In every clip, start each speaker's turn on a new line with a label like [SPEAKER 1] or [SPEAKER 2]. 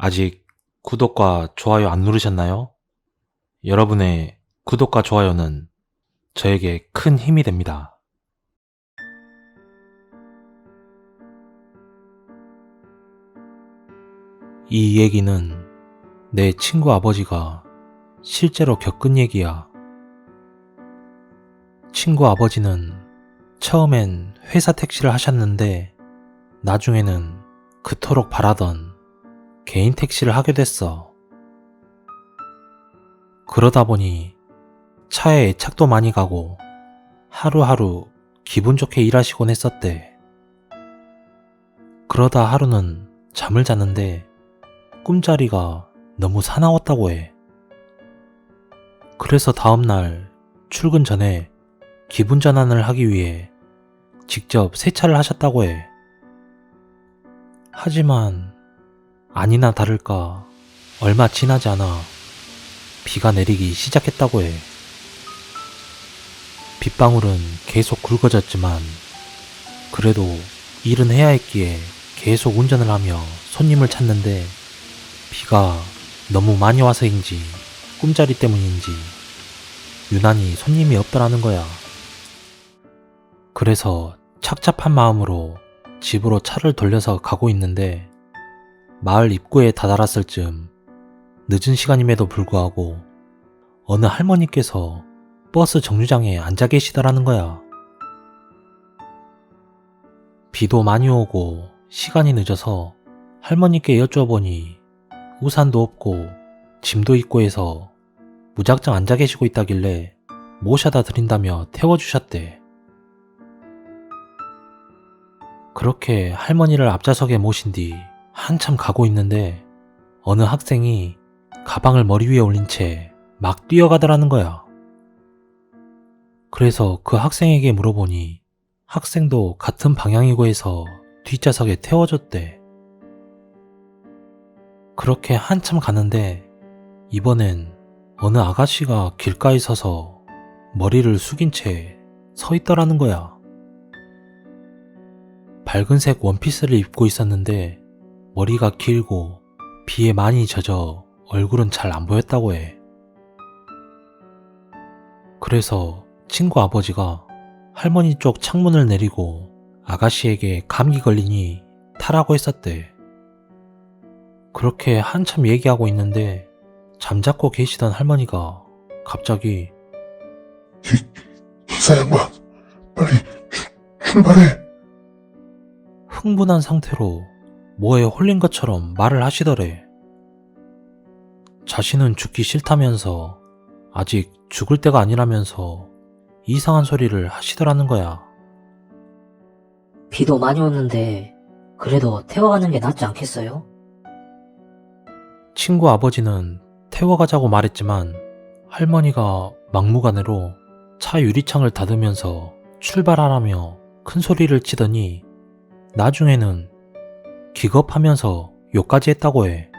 [SPEAKER 1] 아직 구독과 좋아요 안 누르셨나요? 여러분의 구독과 좋아요는 저에게 큰 힘이 됩니다. 이 얘기는 내 친구 아버지가 실제로 겪은 얘기야. 친구 아버지는 처음엔 회사 택시를 하셨는데 나중에는 그토록 바라던 개인 택시를 하게 됐어. 그러다 보니 차에 애착도 많이 가고 하루하루 기분 좋게 일하시곤 했었대. 그러다 하루는 잠을 잤는데 꿈자리가 너무 사나웠다고 해. 그래서 다음날 출근 전에 기분 전환을 하기 위해 직접 세차를 하셨다고 해. 하지만 아니나 다를까 얼마 지나지 않아 비가 내리기 시작했다고 해. 빗방울은 계속 굵어졌지만 그래도 일은 해야 했기에 계속 운전을 하며 손님을 찾는데 비가 너무 많이 와서인지 꿈자리 때문인지 유난히 손님이 없더라는 거야. 그래서 착잡한 마음으로 집으로 차를 돌려서 가고 있는데 마을 입구에 다다랐을 즈음 늦은 시간임에도 불구하고 어느 할머니께서 버스 정류장에 앉아 계시더라는 거야. 비도 많이 오고 시간이 늦어서 할머니께 여쭈어보니 우산도 없고 짐도 있고 해서 무작정 앉아 계시고 있다길래 모셔다 드린다며 태워주셨대. 그렇게 할머니를 앞좌석에 모신 뒤 한참 가고 있는데 어느 학생이 가방을 머리 위에 올린 채 막 뛰어가더라는 거야. 그래서 그 학생에게 물어보니 학생도 같은 방향이고 해서 뒷좌석에 태워줬대. 그렇게 한참 가는데 이번엔 어느 아가씨가 길가에 서서 머리를 숙인 채 서 있더라는 거야. 밝은색 원피스를 입고 있었는데 머리가 길고 비에 많이 젖어 얼굴은 잘 안 보였다고 해. 그래서 친구 아버지가 할머니 쪽 창문을 내리고 아가씨에게 감기 걸리니 타라고 했었대. 그렇게 한참 얘기하고 있는데 잠자코 계시던 할머니가 갑자기
[SPEAKER 2] 기사 양반, 빨리 출발해.
[SPEAKER 1] 흥분한 상태로 뭐에 홀린 것처럼 말을 하시더래. 자신은 죽기 싫다면서 아직 죽을 때가 아니라면서 이상한 소리를 하시더라는 거야.
[SPEAKER 3] 비도 많이 오는데 그래도 태워가는 게 낫지 않겠어요?
[SPEAKER 1] 친구 아버지는 태워가자고 말했지만 할머니가 막무가내로 차 유리창을 닫으면서 출발하라며 큰 소리를 치더니 나중에는 기겁하면서 욕까지 했다고 해.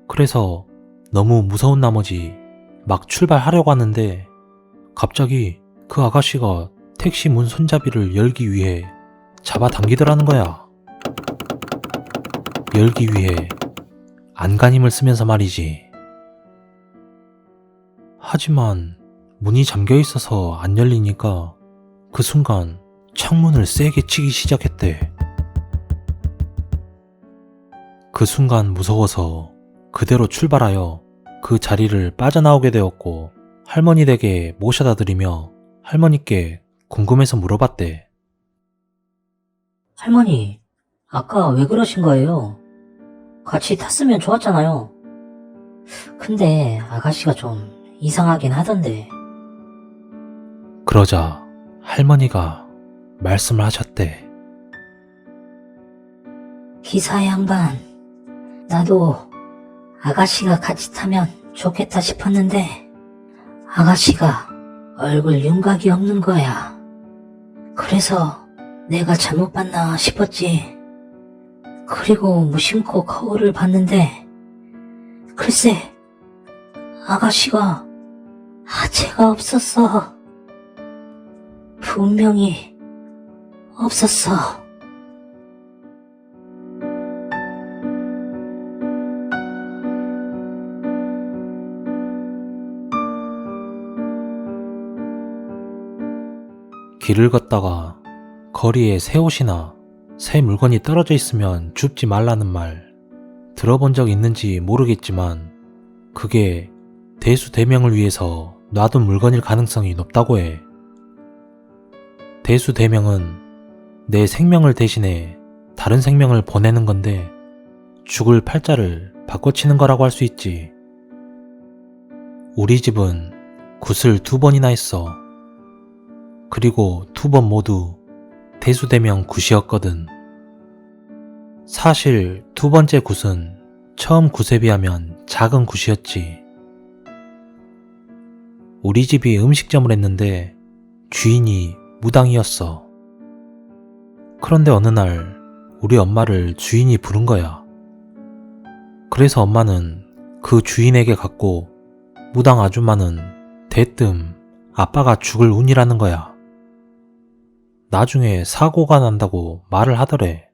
[SPEAKER 1] 그래서 너무 무서운 나머지 막 출발하려고 하는데 갑자기 그 아가씨가 택시 문 손잡이를 열기 위해 잡아당기더라는 거야. 열기 위해 안간힘을 쓰면서 말이지. 하지만 문이 잠겨 있어서 안 열리니까 그 순간 창문을 세게 치기 시작했대. 그 순간 무서워서 그대로 출발하여 그 자리를 빠져나오게 되었고 할머니 댁에 모셔다 드리며 할머니께 궁금해서 물어봤대.
[SPEAKER 3] 할머니, 아까 왜 그러신 거예요? 같이 탔으면 좋았잖아요. 근데 아가씨가 좀 이상하긴 하던데.
[SPEAKER 1] 그러자 할머니가 말씀을 하셨대.
[SPEAKER 3] 기사 양반, 나도 아가씨가 같이 타면 좋겠다 싶었는데 아가씨가 얼굴 윤곽이 없는 거야. 그래서 내가 잘못 봤나 싶었지. 그리고 무심코 거울을 봤는데 글쎄 아가씨가 하체가 없었어. 분명히 없었어.
[SPEAKER 1] 길을 걷다가 거리에 새 옷이나 새 물건이 떨어져 있으면 줍지 말라는 말 들어본 적 있는지 모르겠지만 그게 대수대명을 위해서 놔둔 물건일 가능성이 높다고 해. 대수대명은 내 생명을 대신해 다른 생명을 보내는 건데 죽을 팔자를 바꿔치는 거라고 할 수 있지. 우리 집은 굿을 2번이나 했어. 그리고 2번 모두 대수대명 굿이었거든. 사실 2번째 굿은 처음 굿에 비하면 작은 굿이었지. 우리 집이 음식점을 했는데 주인이 무당이었어. 그런데 어느 날 우리 엄마를 주인이 부른 거야. 그래서 엄마는 그 주인에게 갔고 무당 아줌마는 대뜸 아빠가 죽을 운이라는 거야. 나중에 사고가 난다고 말을 하더래.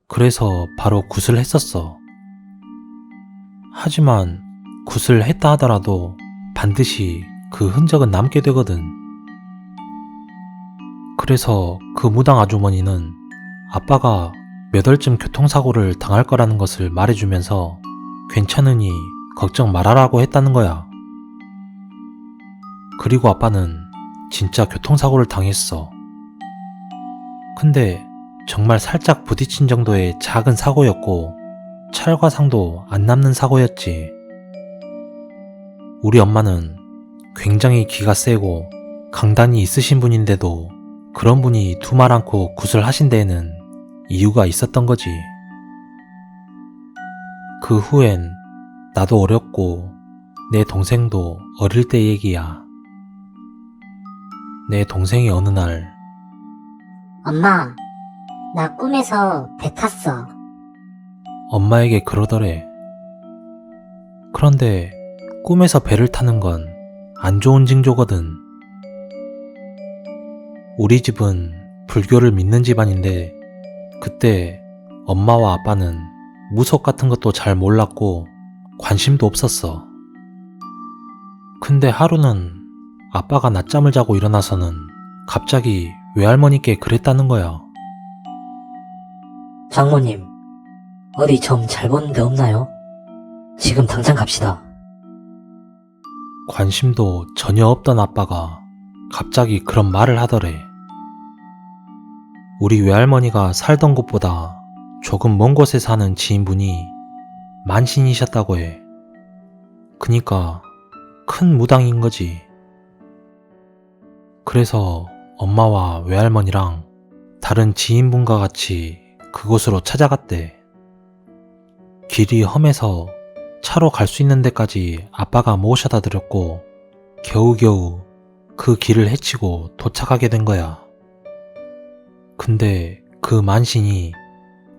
[SPEAKER 1] 그래서 바로 굿을 했었어. 하지만 굿을 했다 하더라도 반드시 그 흔적은 남게 되거든. 그래서 그 무당 아주머니는 아빠가 몇 월쯤 교통사고를 당할 거라는 것을 말해주면서 괜찮으니 걱정 말아라고 했다는 거야. 그리고 아빠는 진짜 교통사고를 당했어. 근데 정말 살짝 부딪힌 정도의 작은 사고였고 찰과상도 안 남는 사고였지. 우리 엄마는 굉장히 기가 세고 강단이 있으신 분인데도 그런 분이 두말 않고 굿을 하신 데에는 이유가 있었던 거지. 그 후엔 나도 어렸고 내 동생도 어릴 때 얘기야. 내 동생이 어느 날
[SPEAKER 4] 엄마, 나 꿈에서 배 탔어.
[SPEAKER 1] 엄마에게 그러더래. 그런데 꿈에서 배를 타는 건 안 좋은 징조거든. 우리 집은 불교를 믿는 집안인데 그때 엄마와 아빠는 무속 같은 것도 잘 몰랐고 관심도 없었어. 근데 하루는 아빠가 낮잠을 자고 일어나서는 갑자기 외할머니께 그랬다는 거야.
[SPEAKER 3] 장모님, 어디 점 잘 보는 데 없나요? 지금 당장 갑시다.
[SPEAKER 1] 관심도 전혀 없던 아빠가 갑자기 그런 말을 하더래. 우리 외할머니가 살던 곳보다 조금 먼 곳에 사는 지인분이 만신이셨다고 해. 그니까 큰 무당인 거지. 그래서 엄마와 외할머니랑 다른 지인분과 같이 그곳으로 찾아갔대. 길이 험해서 차로 갈 수 있는 데까지 아빠가 모셔다 드렸고 겨우겨우 그 길을 헤치고 도착하게 된 거야. 근데 그 만신이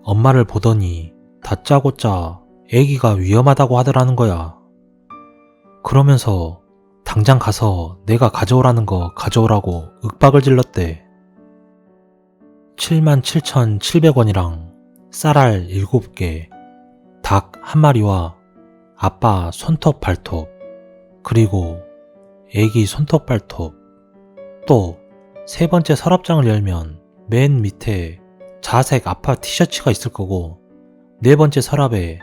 [SPEAKER 1] 엄마를 보더니 다짜고짜 애기가 위험하다고 하더라는 거야. 그러면서 당장 가서 내가 가져오라는 거 가져오라고 윽박을 질렀대. 77,700원이랑 쌀알 7개, 닭 1마리와 아빠 손톱 발톱, 그리고 애기 손톱 발톱, 또 3번째 서랍장을 열면 맨 밑에 자색 아빠 티셔츠가 있을 거고 4번째 서랍에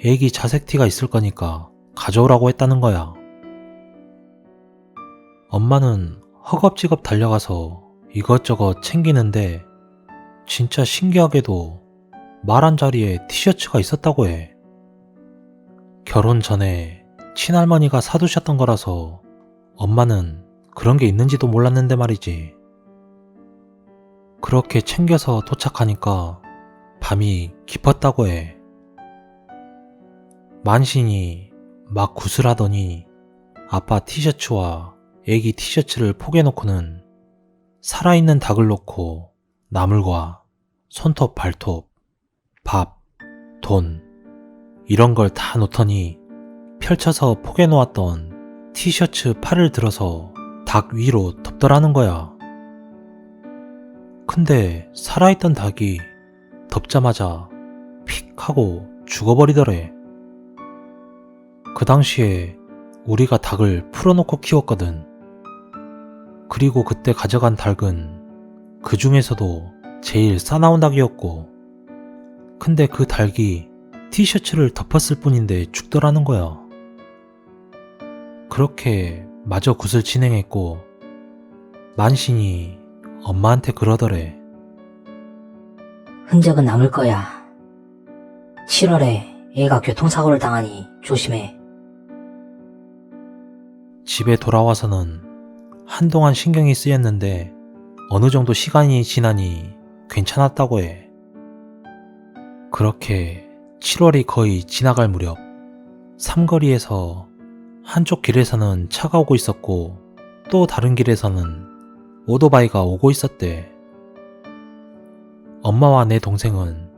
[SPEAKER 1] 애기 자색 티가 있을 거니까 가져오라고 했다는 거야. 엄마는 허겁지겁 달려가서 이것저것 챙기는데 진짜 신기하게도 말한 자리에 티셔츠가 있었다고 해. 결혼 전에 친할머니가 사두셨던 거라서 엄마는 그런 게 있는지도 몰랐는데 말이지. 그렇게 챙겨서 도착하니까 밤이 깊었다고 해. 만신이 막 굿을 하더니 아빠 티셔츠와 애기 티셔츠를 포개놓고는 살아있는 닭을 놓고 나물과 손톱 발톱, 밥, 돈 이런 걸 다 놓더니 펼쳐서 포개놓았던 티셔츠 팔을 들어서 닭 위로 덮더라는 거야. 근데 살아있던 닭이 덮자마자 픽 하고 죽어버리더래. 그 당시에 우리가 닭을 풀어놓고 키웠거든. 그리고 그때 가져간 닭은 그 중에서도 제일 싸나운 닭이었고, 근데 그 닭이 티셔츠를 덮었을 뿐인데 죽더라는 거야. 그렇게 마저 굿을 진행했고, 만신이 엄마한테 그러더래.
[SPEAKER 3] 흔적은 남을 거야. 7월에 애가 교통사고를 당하니 조심해.
[SPEAKER 1] 집에 돌아와서는 한동안 신경이 쓰였는데 어느 정도 시간이 지나니 괜찮았다고 해. 그렇게 7월이 거의 지나갈 무렵 삼거리에서 한쪽 길에서는 차가 오고 있었고 또 다른 길에서는 오토바이가 오고 있었대. 엄마와 내 동생은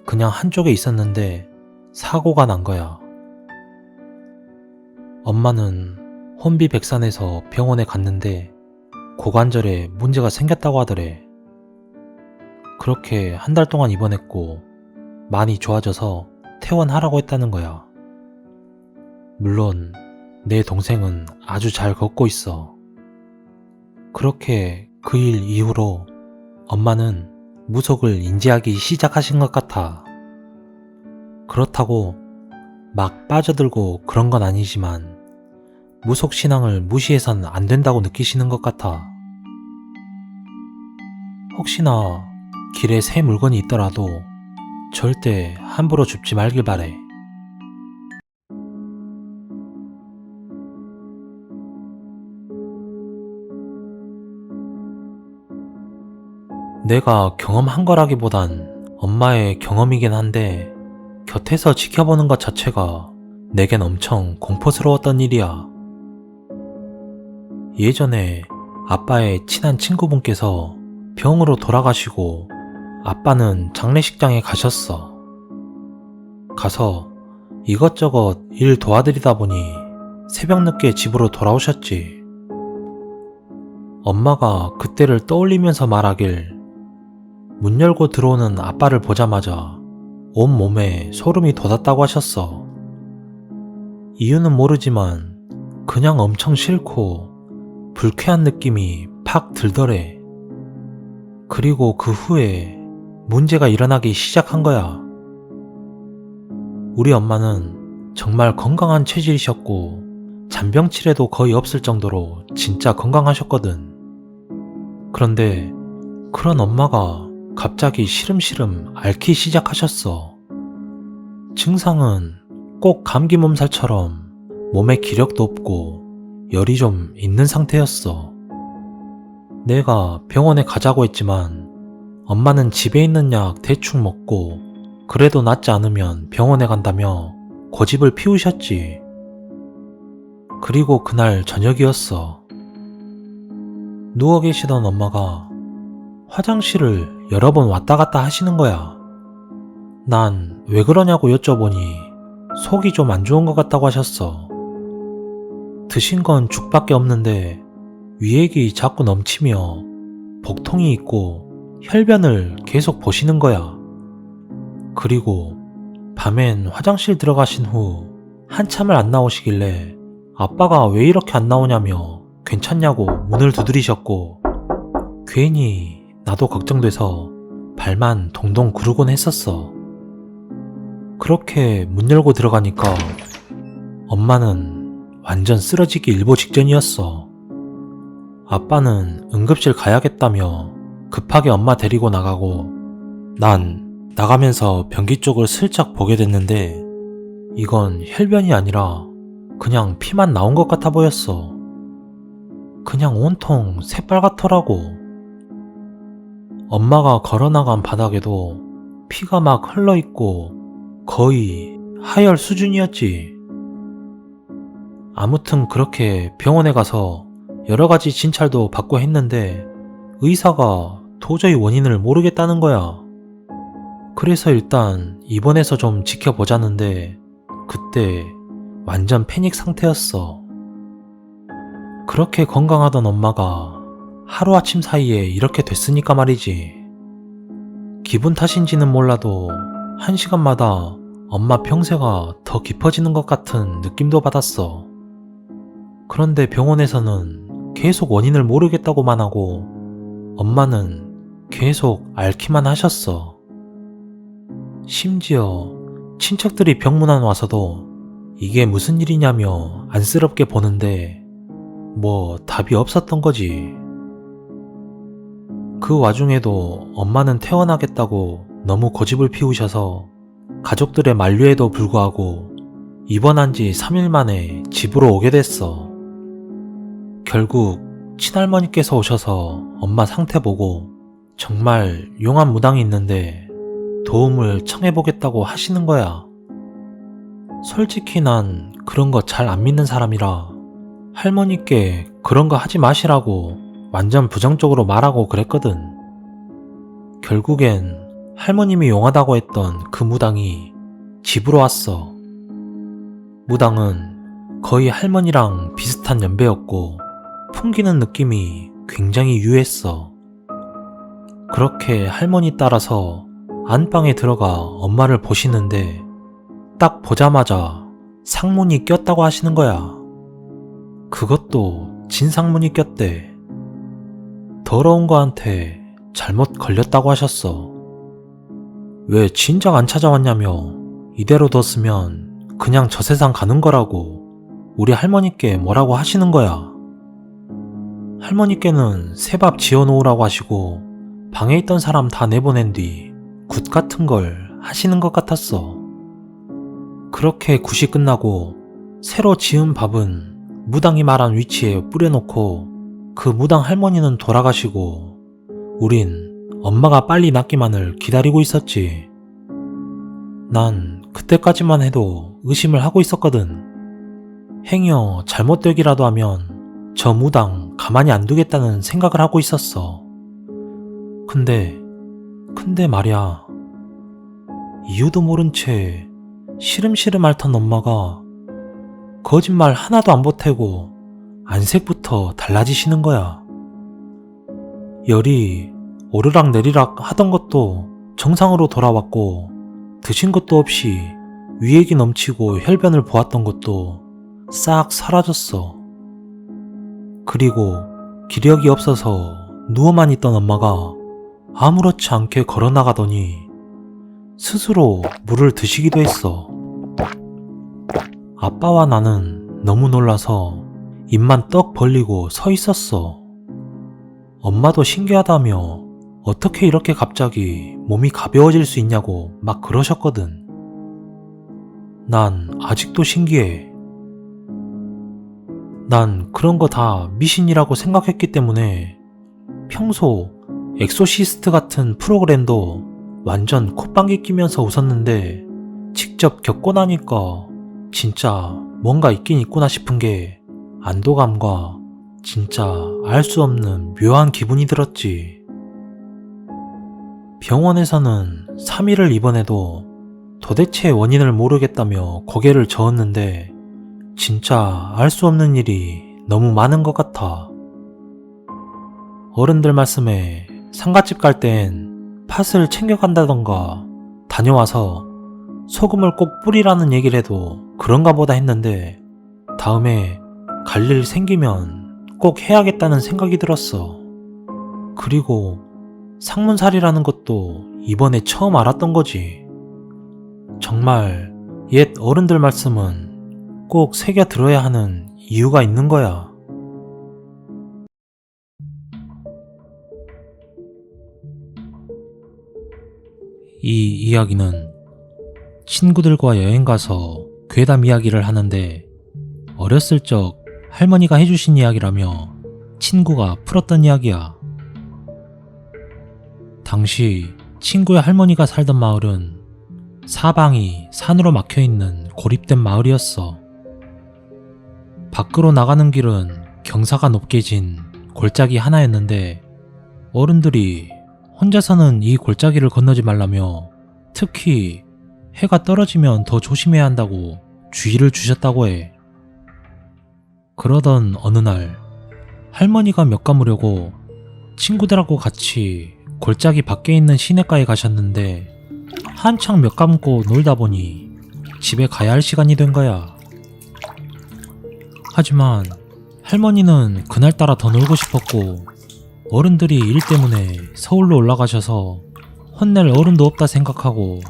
[SPEAKER 1] 그냥 한쪽에 있었는데 사고가 난 거야. 엄마는 혼비백산해서 병원에 갔는데 고관절에 문제가 생겼다고 하더래. 그렇게 한 달 동안 입원했고 많이 좋아져서 퇴원하라고 했다는 거야. 물론 내 동생은 아주 잘 걷고 있어. 그렇게 그 일 이후로 엄마는 무속을 인지하기 시작하신 것 같아. 그렇다고 막 빠져들고 그런 건 아니지만 무속 신앙을 무시해선 안 된다고 느끼시는 것 같아. 혹시나 길에 새 물건이 있더라도 절대 함부로 줍지 말길 바래. 내가 경험한 거라기보단 엄마의 경험이긴 한데 곁에서 지켜보는 것 자체가 내겐 엄청 공포스러웠던 일이야. 예전에 아빠의 친한 친구분께서 병으로 돌아가시고 아빠는 장례식장에 가셨어. 가서 이것저것 일 도와드리다 보니 새벽 늦게 집으로 돌아오셨지. 엄마가 그때를 떠올리면서 말하길 문 열고 들어오는 아빠를 보자마자 온몸에 소름이 돋았다고 하셨어. 이유는 모르지만 그냥 엄청 싫고 불쾌한 느낌이 팍 들더래. 그리고 그 후에 문제가 일어나기 시작한 거야. 우리 엄마는 정말 건강한 체질이셨고 잔병치레도 거의 없을 정도로 진짜 건강하셨거든. 그런데 그런 엄마가 갑자기 시름시름 앓기 시작하셨어. 증상은 꼭 감기 몸살처럼 몸에 기력도 없고 열이 좀 있는 상태였어. 내가 병원에 가자고 했지만 엄마는 집에 있는 약 대충 먹고 그래도 낫지 않으면 병원에 간다며 고집을 피우셨지. 그리고 그날 저녁이었어. 누워 계시던 엄마가 화장실을 여러 번 왔다 갔다 하시는 거야. 난 왜 그러냐고 여쭤보니 속이 좀 안 좋은 것 같다고 하셨어. 드신 건 죽밖에 없는데 위액이 자꾸 넘치며 복통이 있고 혈변을 계속 보시는 거야. 그리고 밤엔 화장실 들어가신 후 한참을 안 나오시길래 아빠가 왜 이렇게 안 나오냐며 괜찮냐고 문을 두드리셨고 괜히 나도 걱정돼서 발만 동동 구르곤 했었어. 그렇게 문 열고 들어가니까 엄마는 완전 쓰러지기 일보 직전이었어. 아빠는 응급실 가야겠다며 급하게 엄마 데리고 나가고 난 나가면서 변기 쪽을 슬쩍 보게 됐는데 이건 혈변이 아니라 그냥 피만 나온 것 같아 보였어. 그냥 온통 새빨갛더라고. 엄마가 걸어나간 바닥에도 피가 막 흘러있고 거의 하열 수준이었지. 아무튼 그렇게 병원에 가서 여러 가지 진찰도 받고 했는데 의사가 도저히 원인을 모르겠다는 거야. 그래서 일단 입원해서 좀 지켜보자는데 그때 완전 패닉 상태였어. 그렇게 건강하던 엄마가 하루아침 사이에 이렇게 됐으니까 말이지. 기분 탓인지는 몰라도 1시간마다 엄마 평세가 더 깊어지는 것 같은 느낌도 받았어. 그런데 병원에서는 계속 원인을 모르겠다고만 하고 엄마는 계속 앓기만 하셨어. 심지어 친척들이 병문안 와서도 이게 무슨 일이냐며 안쓰럽게 보는데 뭐 답이 없었던 거지. 그 와중에도 엄마는 퇴원하겠다고 너무 고집을 피우셔서 가족들의 만류에도 불구하고 입원한 지 3일 만에 집으로 오게 됐어. 결국 친할머니께서 오셔서 엄마 상태 보고 정말 용한 무당이 있는데 도움을 청해보겠다고 하시는 거야. 솔직히 난 그런 거 잘 안 믿는 사람이라 할머니께 그런 거 하지 마시라고 완전 부정적으로 말하고 그랬거든. 결국엔 할머님이 용하다고 했던 그 무당이 집으로 왔어. 무당은 거의 할머니랑 비슷한 연배였고 풍기는 느낌이 굉장히 유했어. 그렇게 할머니 따라서 안방에 들어가 엄마를 보시는데 딱 보자마자 상문이 꼈다고 하시는 거야. 그것도 진상문이 꼈대. 더러운 거한테 잘못 걸렸다고 하셨어. 왜 진작 안 찾아왔냐며 이대로 뒀으면 그냥 저 세상 가는 거라고 우리 할머니께 뭐라고 하시는 거야. 할머니께는 새밥 지어놓으라고 하시고 방에 있던 사람 다 내보낸 뒤 굿 같은 걸 하시는 것 같았어. 그렇게 굿이 끝나고 새로 지은 밥은 무당이 말한 위치에 뿌려놓고 그 무당 할머니는 돌아가시고 우린 엄마가 빨리 낫기만을 기다리고 있었지. 난 그때까지만 해도 의심을 하고 있었거든. 행여 잘못되기라도 하면 저 무당 가만히 안 두겠다는 생각을 하고 있었어. 근데 말이야. 이유도 모른 채 시름시름 앓던 엄마가 거짓말 하나도 안 보태고 안색부터 달라지시는 거야. 열이 오르락 내리락 하던 것도 정상으로 돌아왔고 드신 것도 없이 위액이 넘치고 혈변을 보았던 것도 싹 사라졌어. 그리고 기력이 없어서 누워만 있던 엄마가 아무렇지 않게 걸어나가더니 스스로 물을 드시기도 했어. 아빠와 나는 너무 놀라서 입만 떡 벌리고 서 있었어. 엄마도 신기하다며 어떻게 이렇게 갑자기 몸이 가벼워질 수 있냐고 막 그러셨거든. 난 아직도 신기해. 난 그런 거 다 미신이라고 생각했기 때문에 평소 엑소시스트 같은 프로그램도 완전 콧방귀 끼면서 웃었는데 직접 겪고 나니까 진짜 뭔가 있긴 있구나 싶은 게 안도감과 진짜 알 수 없는 묘한 기분이 들었지. 병원에서는 3일을 입원해도 도대체 원인을 모르겠다며 고개를 저었는데 진짜 알 수 없는 일이 너무 많은 것 같아. 어른들 말씀에 상갓집 갈 땐 팥을 챙겨간다던가 다녀와서 소금을 꼭 뿌리라는 얘기를 해도 그런가 보다 했는데 다음에 갈 일 생기면 꼭 해야겠다는 생각이 들었어. 그리고 상문살이라는 것도 이번에 처음 알았던 거지. 정말 옛 어른들 말씀은 꼭 새겨 들어야 하는 이유가 있는 거야. 이 이야기는 친구들과 여행 가서 괴담 이야기를 하는데 어렸을 적 할머니가 해주신 이야기라며 친구가 풀었던 이야기야. 당시 친구의 할머니가 살던 마을은 사방이 산으로 막혀있는 고립된 마을이었어. 밖으로 나가는 길은 경사가 높게 진 골짜기 하나였는데 어른들이 혼자서는 이 골짜기를 건너지 말라며 특히 해가 떨어지면 더 조심해야 한다고 주의를 주셨다고 해. 그러던 어느 날 할머니가 몇 가무려고 친구들하고 같이 골짜기 밖에 있는 시냇가에 가셨는데 한창 몇 감고 놀다 보니 집에 가야 할 시간이 된 거야. 하지만 할머니는 그날따라 더 놀고 싶었고 어른들이 일 때문에 서울로 올라가셔서 혼낼 어른도 없다 생각하고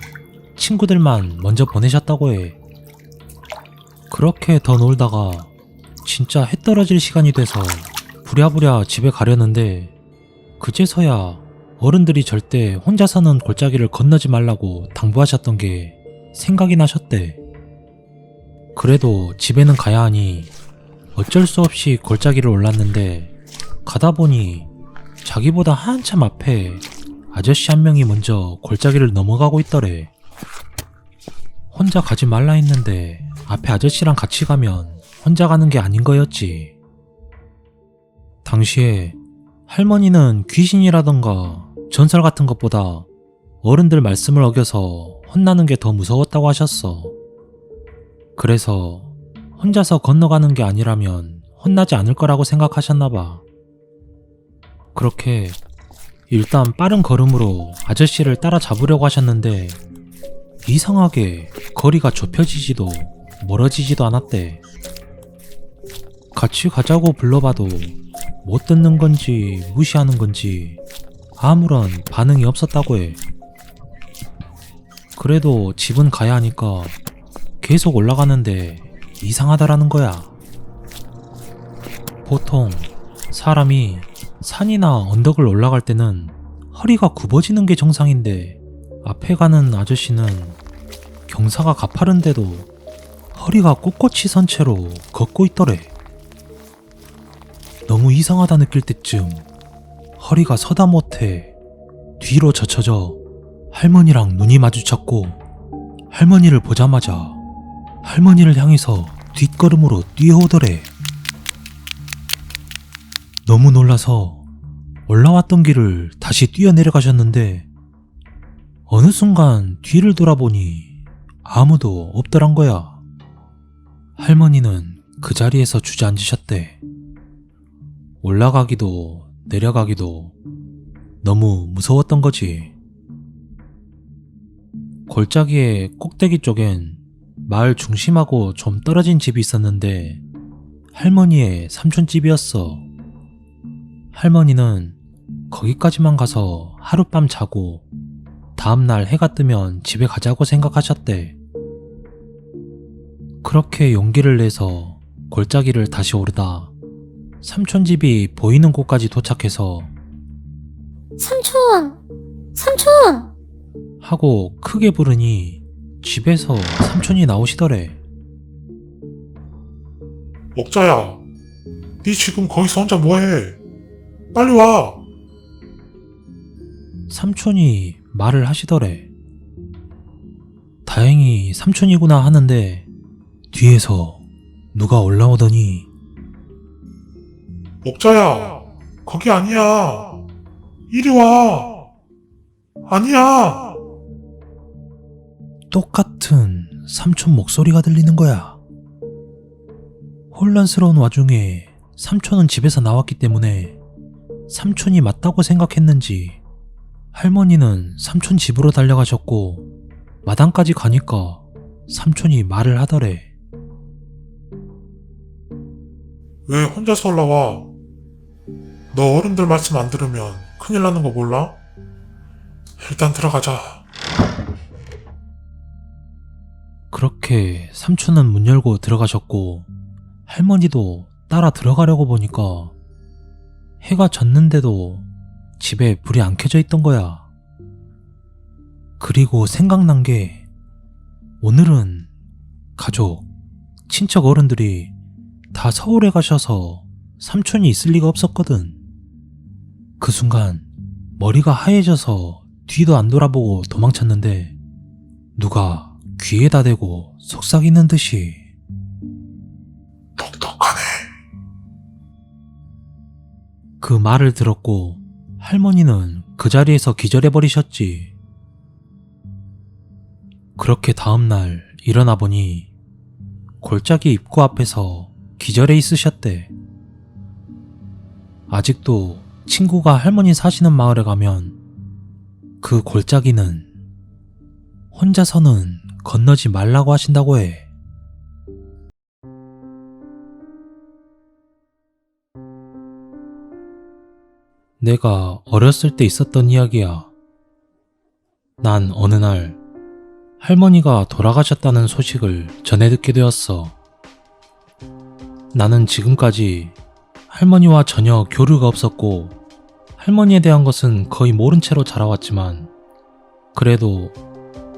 [SPEAKER 1] 친구들만 먼저 보내셨다고 해. 그렇게 더 놀다가 진짜 해 떨어질 시간이 돼서 부랴부랴 집에 가려는데 그제서야 어른들이 절대 혼자서는 골짜기를 건너지 말라고 당부하셨던 게 생각이 나셨대. 그래도 집에는 가야 하니 어쩔 수 없이 골짜기를 올랐는데 가다 보니 자기보다 한참 앞에 아저씨 한 명이 먼저 골짜기를 넘어가고 있더래. 혼자 가지 말라 했는데 앞에 아저씨랑 같이 가면 혼자 가는 게 아닌 거였지. 당시에 할머니는 귀신이라던가 전설 같은 것보다 어른들 말씀을 어겨서 혼나는 게 더 무서웠다고 하셨어. 그래서 혼자서 건너가는 게 아니라면 혼나지 않을 거라고 생각하셨나봐. 그렇게 일단 빠른 걸음으로 아저씨를 따라잡으려고 하셨는데 이상하게 거리가 좁혀지지도 멀어지지도 않았대. 같이 가자고 불러봐도 못 듣는 건지 무시하는 건지 아무런 반응이 없었다고 해. 그래도 집은 가야 하니까 계속 올라가는데 이상하다라는 거야. 보통 사람이 산이나 언덕을 올라갈 때는 허리가 굽어지는 게 정상인데 앞에 가는 아저씨는 경사가 가파른데도 허리가 꼿꼿이 선 채로 걷고 있더래. 너무 이상하다 느낄 때쯤 허리가 서다 못해 뒤로 젖혀져 할머니랑 눈이 마주쳤고 할머니를 보자마자 할머니를 향해서 뒷걸음으로 뛰어오더래. 너무 놀라서 올라왔던 길을 다시 뛰어내려가셨는데 어느 순간 뒤를 돌아보니 아무도 없더란 거야. 할머니는 그 자리에서 주저앉으셨대. 올라가기도 내려가기도 너무 무서웠던 거지. 골짜기의 꼭대기 쪽엔 마을 중심하고 좀 떨어진 집이 있었는데 할머니의 삼촌집이었어. 할머니는 거기까지만 가서 하룻밤 자고 다음날 해가 뜨면 집에 가자고 생각하셨대. 그렇게 용기를 내서 골짜기를 다시 오르다 삼촌집이 보이는 곳까지 도착해서
[SPEAKER 4] 삼촌! 삼촌!
[SPEAKER 1] 하고 크게 부르니 집에서 삼촌이 나오시더래.
[SPEAKER 2] 먹자야, 니 지금 거기서 혼자 뭐해? 빨리 와!
[SPEAKER 1] 삼촌이 말을 하시더래. 다행히 삼촌이구나 하는데 뒤에서 누가 올라오더니
[SPEAKER 2] 먹자야, 거기 아니야. 이리 와. 아니야.
[SPEAKER 1] 똑같은 삼촌 목소리가 들리는 거야. 혼란스러운 와중에 삼촌은 집에서 나왔기 때문에 삼촌이 맞다고 생각했는지 할머니는 삼촌 집으로 달려가셨고 마당까지 가니까 삼촌이 말을 하더래.
[SPEAKER 2] 왜 혼자서 올라와? 너 어른들 말씀 안 들으면 큰일 나는 거 몰라? 일단 들어가자.
[SPEAKER 1] 그렇게 삼촌은 문 열고 들어가셨고 할머니도 따라 들어가려고 보니까 해가 졌는데도 집에 불이 안 켜져 있던 거야. 그리고 생각난 게 오늘은 가족, 친척 어른들이 다 서울에 가셔서 삼촌이 있을 리가 없었거든. 그 순간 머리가 하얘져서 뒤도 안 돌아보고 도망쳤는데 누가 귀에다 대고 속삭이는 듯이
[SPEAKER 2] 똑똑하네.
[SPEAKER 1] 그 말을 들었고 할머니는 그 자리에서 기절해버리셨지. 그렇게 다음날 일어나 보니 골짜기 입구 앞에서 기절해 있으셨대. 아직도 친구가 할머니 사시는 마을에 가면 그 골짜기는 혼자서는 건너지 말라고 하신다고 해. 내가 어렸을 때 있었던 이야기야. 난 어느 날 할머니가 돌아가셨다는 소식을 전해 듣게 되었어. 나는 지금까지 할머니와 전혀 교류가 없었고 할머니에 대한 것은 거의 모른 채로 자라왔지만 그래도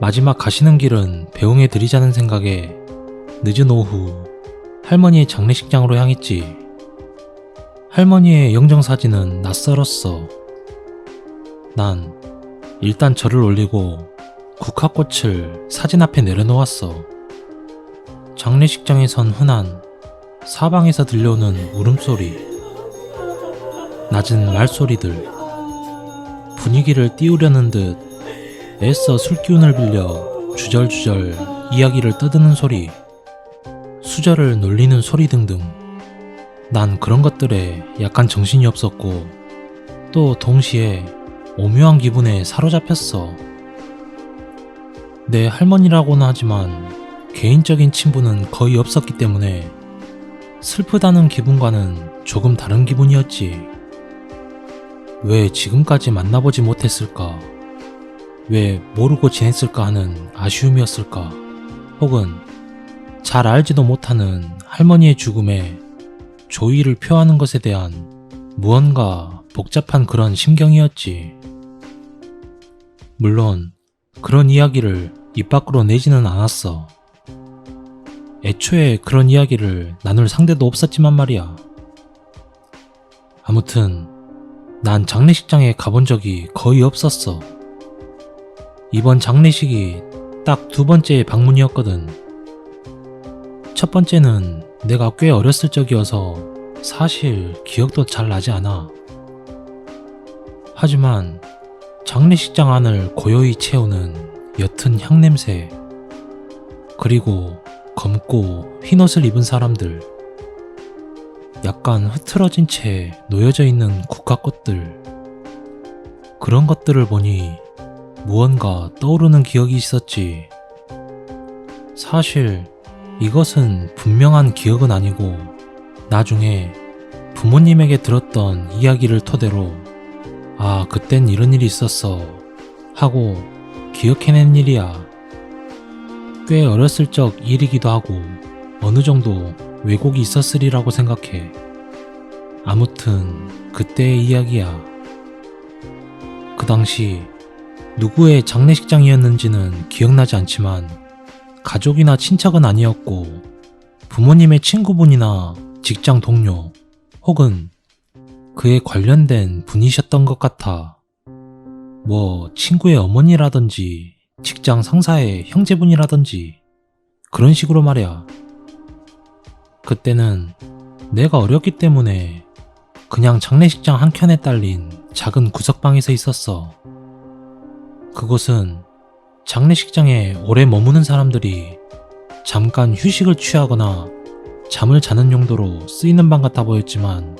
[SPEAKER 1] 마지막 가시는 길은 배웅해 드리자는 생각에 늦은 오후 할머니의 장례식장으로 향했지. 할머니의 영정사진은 낯설었어. 난 일단 절을 올리고 국화꽃을 사진 앞에 내려놓았어. 장례식장에선 흔한 사방에서 들려오는 울음소리, 낮은 말소리들, 분위기를 띄우려는 듯 애써 술기운을 빌려 주절주절 이야기를 떠드는 소리, 수저를 놀리는 소리 등등. 난 그런 것들에 약간 정신이 없었고 또 동시에 오묘한 기분에 사로잡혔어. 내 할머니라고는 하지만 개인적인 친분은 거의 없었기 때문에 슬프다는 기분과는 조금 다른 기분이었지. 왜 지금까지 만나보지 못했을까? 왜 모르고 지냈을까 하는 아쉬움이었을까? 혹은 잘 알지도 못하는 할머니의 죽음에 조의를 표하는 것에 대한 무언가 복잡한 그런 심경이었지. 물론 그런 이야기를 입 밖으로 내지는 않았어. 애초에 그런 이야기를 나눌 상대도 없었지만 말이야. 아무튼 난 장례식장에 가본 적이 거의 없었어. 이번 장례식이 딱 두 번째 방문이었거든. 첫 번째는 내가 꽤 어렸을 적이어서 사실 기억도 잘 나지 않아. 하지만 장례식장 안을 고요히 채우는 옅은 향냄새, 그리고 검고 흰옷을 입은 사람들, 약간 흐트러진 채 놓여져 있는 국화꽃들, 그런 것들을 보니 무언가 떠오르는 기억이 있었지. 사실 이것은 분명한 기억은 아니고 나중에 부모님에게 들었던 이야기를 토대로 아, 그땐 이런 일이 있었어 하고 기억해낸 일이야. 꽤 어렸을 적 일이기도 하고 어느 정도 왜곡이 있었으리라고 생각해. 아무튼 그때의 이야기야. 그 당시 누구의 장례식장이었는지는 기억나지 않지만 가족이나 친척은 아니었고 부모님의 친구분이나 직장 동료 혹은 그에 관련된 분이셨던 것 같아. 뭐 친구의 어머니라든지 직장 상사의 형제분이라든지 그런 식으로 말이야. 그때는 내가 어렸기 때문에 그냥 장례식장 한켠에 딸린 작은 구석방에서 있었어. 그곳은 장례식장에 오래 머무는 사람들이 잠깐 휴식을 취하거나 잠을 자는 용도로 쓰이는 방 같아 보였지만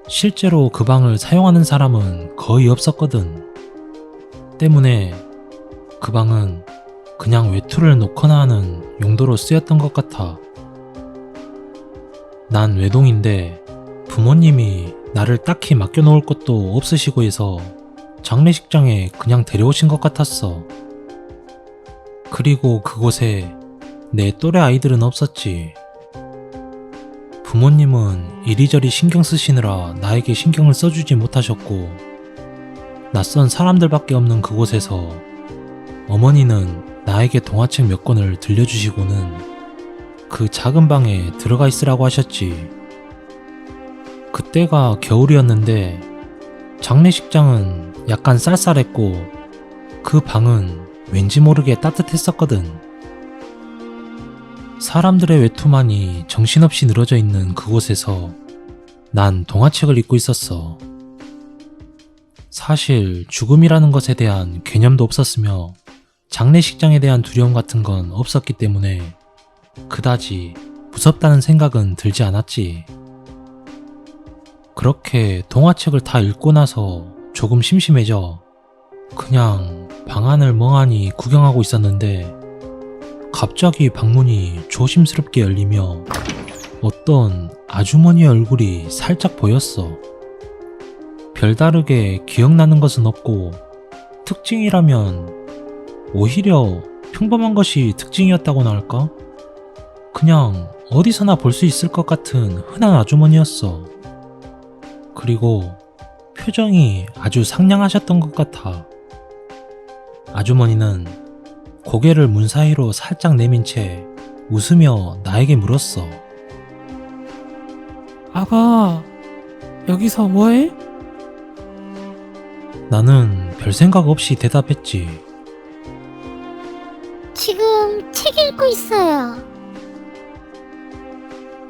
[SPEAKER 1] 실제로 그 방을 사용하는 사람은 거의 없었거든. 때문에 그 방은 그냥 외투를 놓거나 하는 용도로 쓰였던 것 같아. 난 외동인데 부모님이 나를 딱히 맡겨놓을 것도 없으시고 해서 장례식장에 그냥 데려오신 것 같았어. 그리고 그곳에 내 또래 아이들은 없었지. 부모님은 이리저리 신경 쓰시느라 나에게 신경을 써주지 못하셨고 낯선 사람들밖에 없는 그곳에서 어머니는 나에게 동화책 몇 권을 들려주시고는 그 작은 방에 들어가 있으라고 하셨지. 그때가 겨울이었는데 장례식장은 약간 쌀쌀했고 그 방은 왠지 모르게 따뜻했었거든. 사람들의 외투만이 정신없이 늘어져 있는 그곳에서 난 동화책을 읽고 있었어. 사실 죽음이라는 것에 대한 개념도 없었으며 장례식장에 대한 두려움 같은 건 없었기 때문에 그다지 무섭다는 생각은 들지 않았지. 그렇게 동화책을 다 읽고 나서 조금 심심해져 그냥 방 안을 멍하니 구경하고 있었는데 갑자기 방문이 조심스럽게 열리며 어떤 아주머니의 얼굴이 살짝 보였어. 별다르게 기억나는 것은 없고 특징이라면 오히려 평범한 것이 특징이었다고나 할까? 그냥 어디서나 볼 수 있을 것 같은 흔한 아주머니였어. 그리고 표정이 아주 상냥하셨던 것 같아. 아주머니는 고개를 문 사이로 살짝 내민 채 웃으며 나에게 물었어.
[SPEAKER 5] 아가, 여기서 뭐해?
[SPEAKER 1] 나는 별 생각 없이 대답했지.
[SPEAKER 4] 지금 책 읽고 있어요.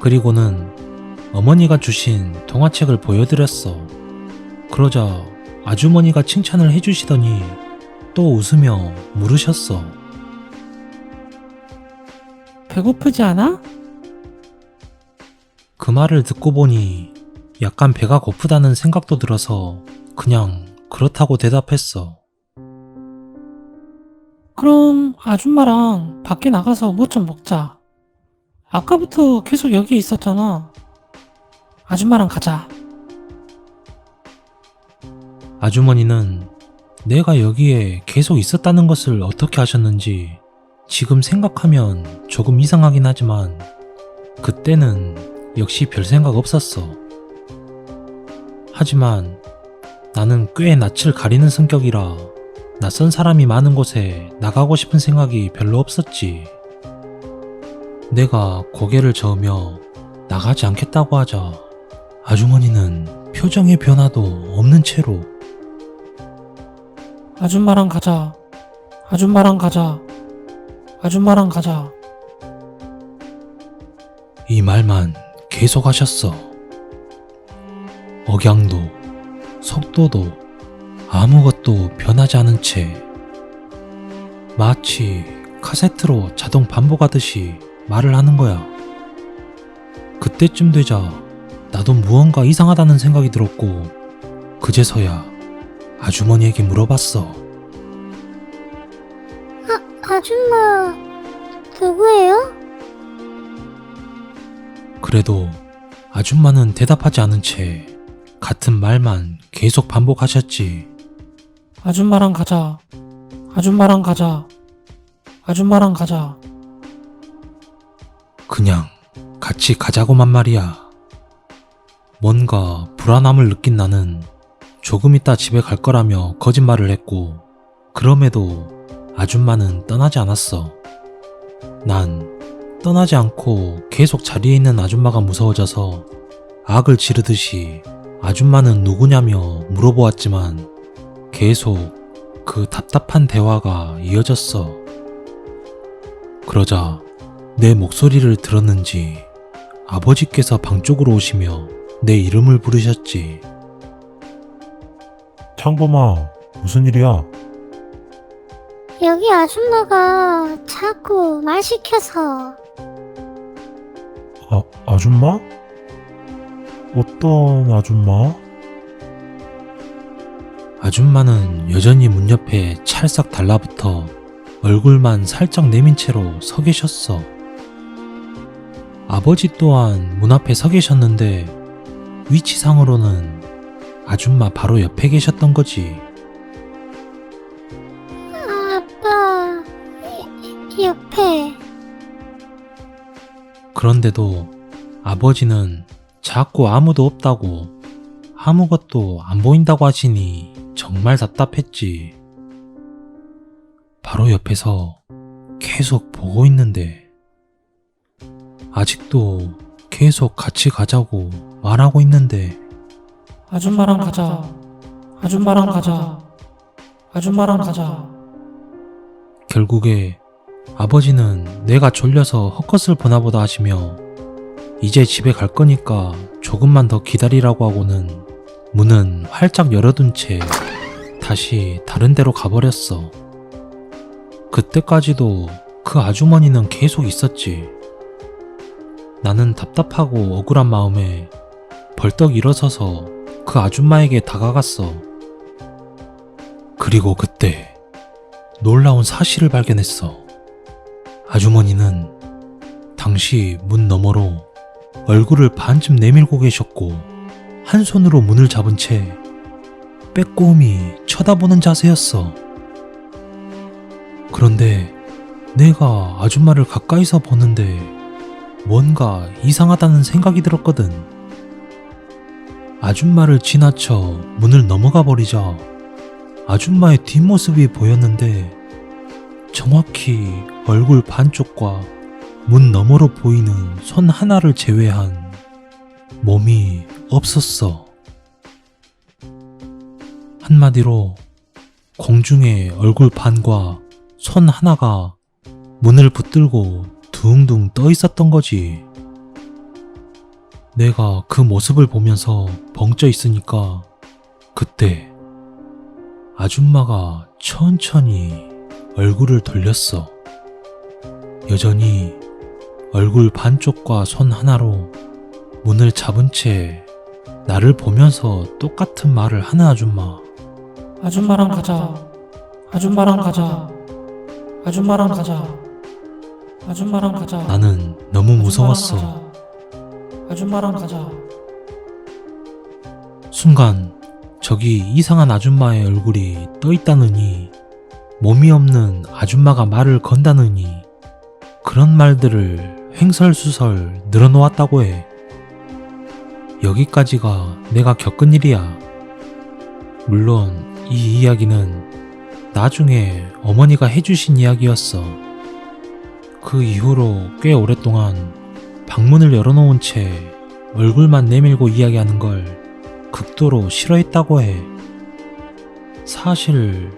[SPEAKER 1] 그리고는 어머니가 주신 동화책을 보여드렸어. 그러자 아주머니가 칭찬을 해주시더니 또 웃으며 물으셨어.
[SPEAKER 5] 배고프지 않아?
[SPEAKER 1] 그 말을 듣고 보니 약간 배가 고프다는 생각도 들어서 그냥 그렇다고 대답했어.
[SPEAKER 5] 그럼 아줌마랑 밖에 나가서 뭐 좀 먹자. 아까부터 계속 여기 있었잖아. 아줌마랑 가자.
[SPEAKER 1] 아주머니는 내가 여기에 계속 있었다는 것을 어떻게 아셨는지 지금 생각하면 조금 이상하긴 하지만 그때는 역시 별 생각 없었어. 하지만 나는 꽤 낯을 가리는 성격이라 낯선 사람이 많은 곳에 나가고 싶은 생각이 별로 없었지. 내가 고개를 저으며 나가지 않겠다고 하자 아주머니는 표정의 변화도 없는 채로
[SPEAKER 5] 아줌마랑 가자. 아줌마랑 가자. 아줌마랑 가자.
[SPEAKER 1] 이 말만 계속 하셨어. 억양도 속도도 아무것도 변하지 않은 채 마치 카세트로 자동 반복하듯이 말을 하는 거야. 그때쯤 되자 나도 무언가 이상하다는 생각이 들었고 그제서야 아주머니에게 물어봤어.
[SPEAKER 4] 아줌마, 누구예요?
[SPEAKER 1] 그래도 아줌마는 대답하지 않은 채 같은 말만 계속 반복하셨지.
[SPEAKER 5] 아줌마랑 가자. 아줌마랑 가자. 아줌마랑 가자.
[SPEAKER 1] 그냥 같이 가자고만 말이야. 뭔가 불안함을 느낀 나는 조금 있다 집에 갈 거라며 거짓말을 했고 그럼에도 아줌마는 떠나지 않았어. 난 떠나지 않고 계속 자리에 있는 아줌마가 무서워져서 악을 지르듯이 아줌마는 누구냐며 물어보았지만 계속 그 답답한 대화가 이어졌어. 그러자 내 목소리를 들었는지 아버지께서 방 쪽으로 오시며 내 이름을 부르셨지.
[SPEAKER 2] 창범아, 무슨 일이야?
[SPEAKER 4] 여기 아줌마가 자꾸 말 시켜서.
[SPEAKER 2] 아줌마? 어떤 아줌마?
[SPEAKER 1] 아줌마는 여전히 문 옆에 찰싹 달라붙어 얼굴만 살짝 내민 채로 서 계셨어. 아버지 또한 문 앞에 서 계셨는데 위치상으로는 아줌마 바로 옆에 계셨던 거지.
[SPEAKER 4] 아빠, 옆에.
[SPEAKER 1] 그런데도 아버지는 자꾸 아무도 없다고 아무것도 안 보인다고 하시니 정말 답답했지. 바로 옆에서 계속 보고 있는데 아직도 계속 같이 가자고 말하고 있는데
[SPEAKER 5] 아줌마랑 가자. 아줌마랑 가자. 아줌마랑 가자.
[SPEAKER 1] 결국에 아버지는 내가 졸려서 헛것을 보나보다 하시며 이제 집에 갈 거니까 조금만 더 기다리라고 하고는 문은 활짝 열어둔 채 다시 다른 데로 가버렸어. 그때까지도 그 아주머니는 계속 있었지. 나는 답답하고 억울한 마음에 벌떡 일어서서 그 아줌마에게 다가갔어. 그리고 그때 놀라운 사실을 발견했어. 아주머니는 당시 문 너머로 얼굴을 반쯤 내밀고 계셨고 한 손으로 문을 잡은 채 빼꼼히 쳐다보는 자세였어. 그런데 내가 아줌마를 가까이서 보는데 뭔가 이상하다는 생각이 들었거든. 아줌마를 지나쳐 문을 넘어가 버리자 아줌마의 뒷모습이 보였는데 정확히 얼굴 반쪽과 문 너머로 보이는 손 하나를 제외한 몸이 없었어. 한마디로 공중에 얼굴 반과 손 하나가 문을 붙들고 둥둥 떠 있었던 거지. 내가 그 모습을 보면서 벙쪄 있으니까 그때 아줌마가 천천히 얼굴을 돌렸어. 여전히 얼굴 반쪽과 손 하나로 문을 잡은 채 나를 보면서 똑같은 말을 하는 아줌마.
[SPEAKER 5] 아줌마랑 가자. 아줌마랑 가자. 아줌마랑 가자. 아줌마랑 가자.
[SPEAKER 1] 나는 너무 무서웠어.
[SPEAKER 5] 아줌마랑 가자.
[SPEAKER 1] 순간 저기 이상한 아줌마의 얼굴이 떠 있다느니 몸이 없는 아줌마가 말을 건다느니 그런 말들을 횡설수설 늘어놓았다고 해. 여기까지가 내가 겪은 일이야. 물론 이 이야기는 나중에 어머니가 해주신 이야기였어. 그 이후로 꽤 오랫동안 방문을 열어놓은 채 얼굴만 내밀고 이야기하는 걸 극도로 싫어했다고 해. 사실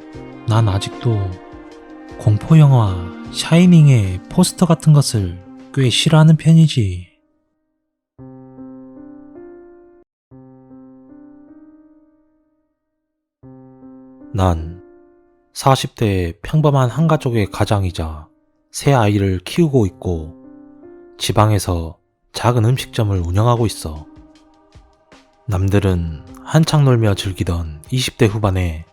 [SPEAKER 1] 난 아직도 공포영화 샤이닝의 포스터 같은 것을 꽤 싫어하는 편이지. 난 40대의 평범한 한 가족의 가장이자 세 아이를 키우고 있고 지방에서 작은 음식점을 운영하고 있어. 남들은 한창 놀며 즐기던 20대 후반에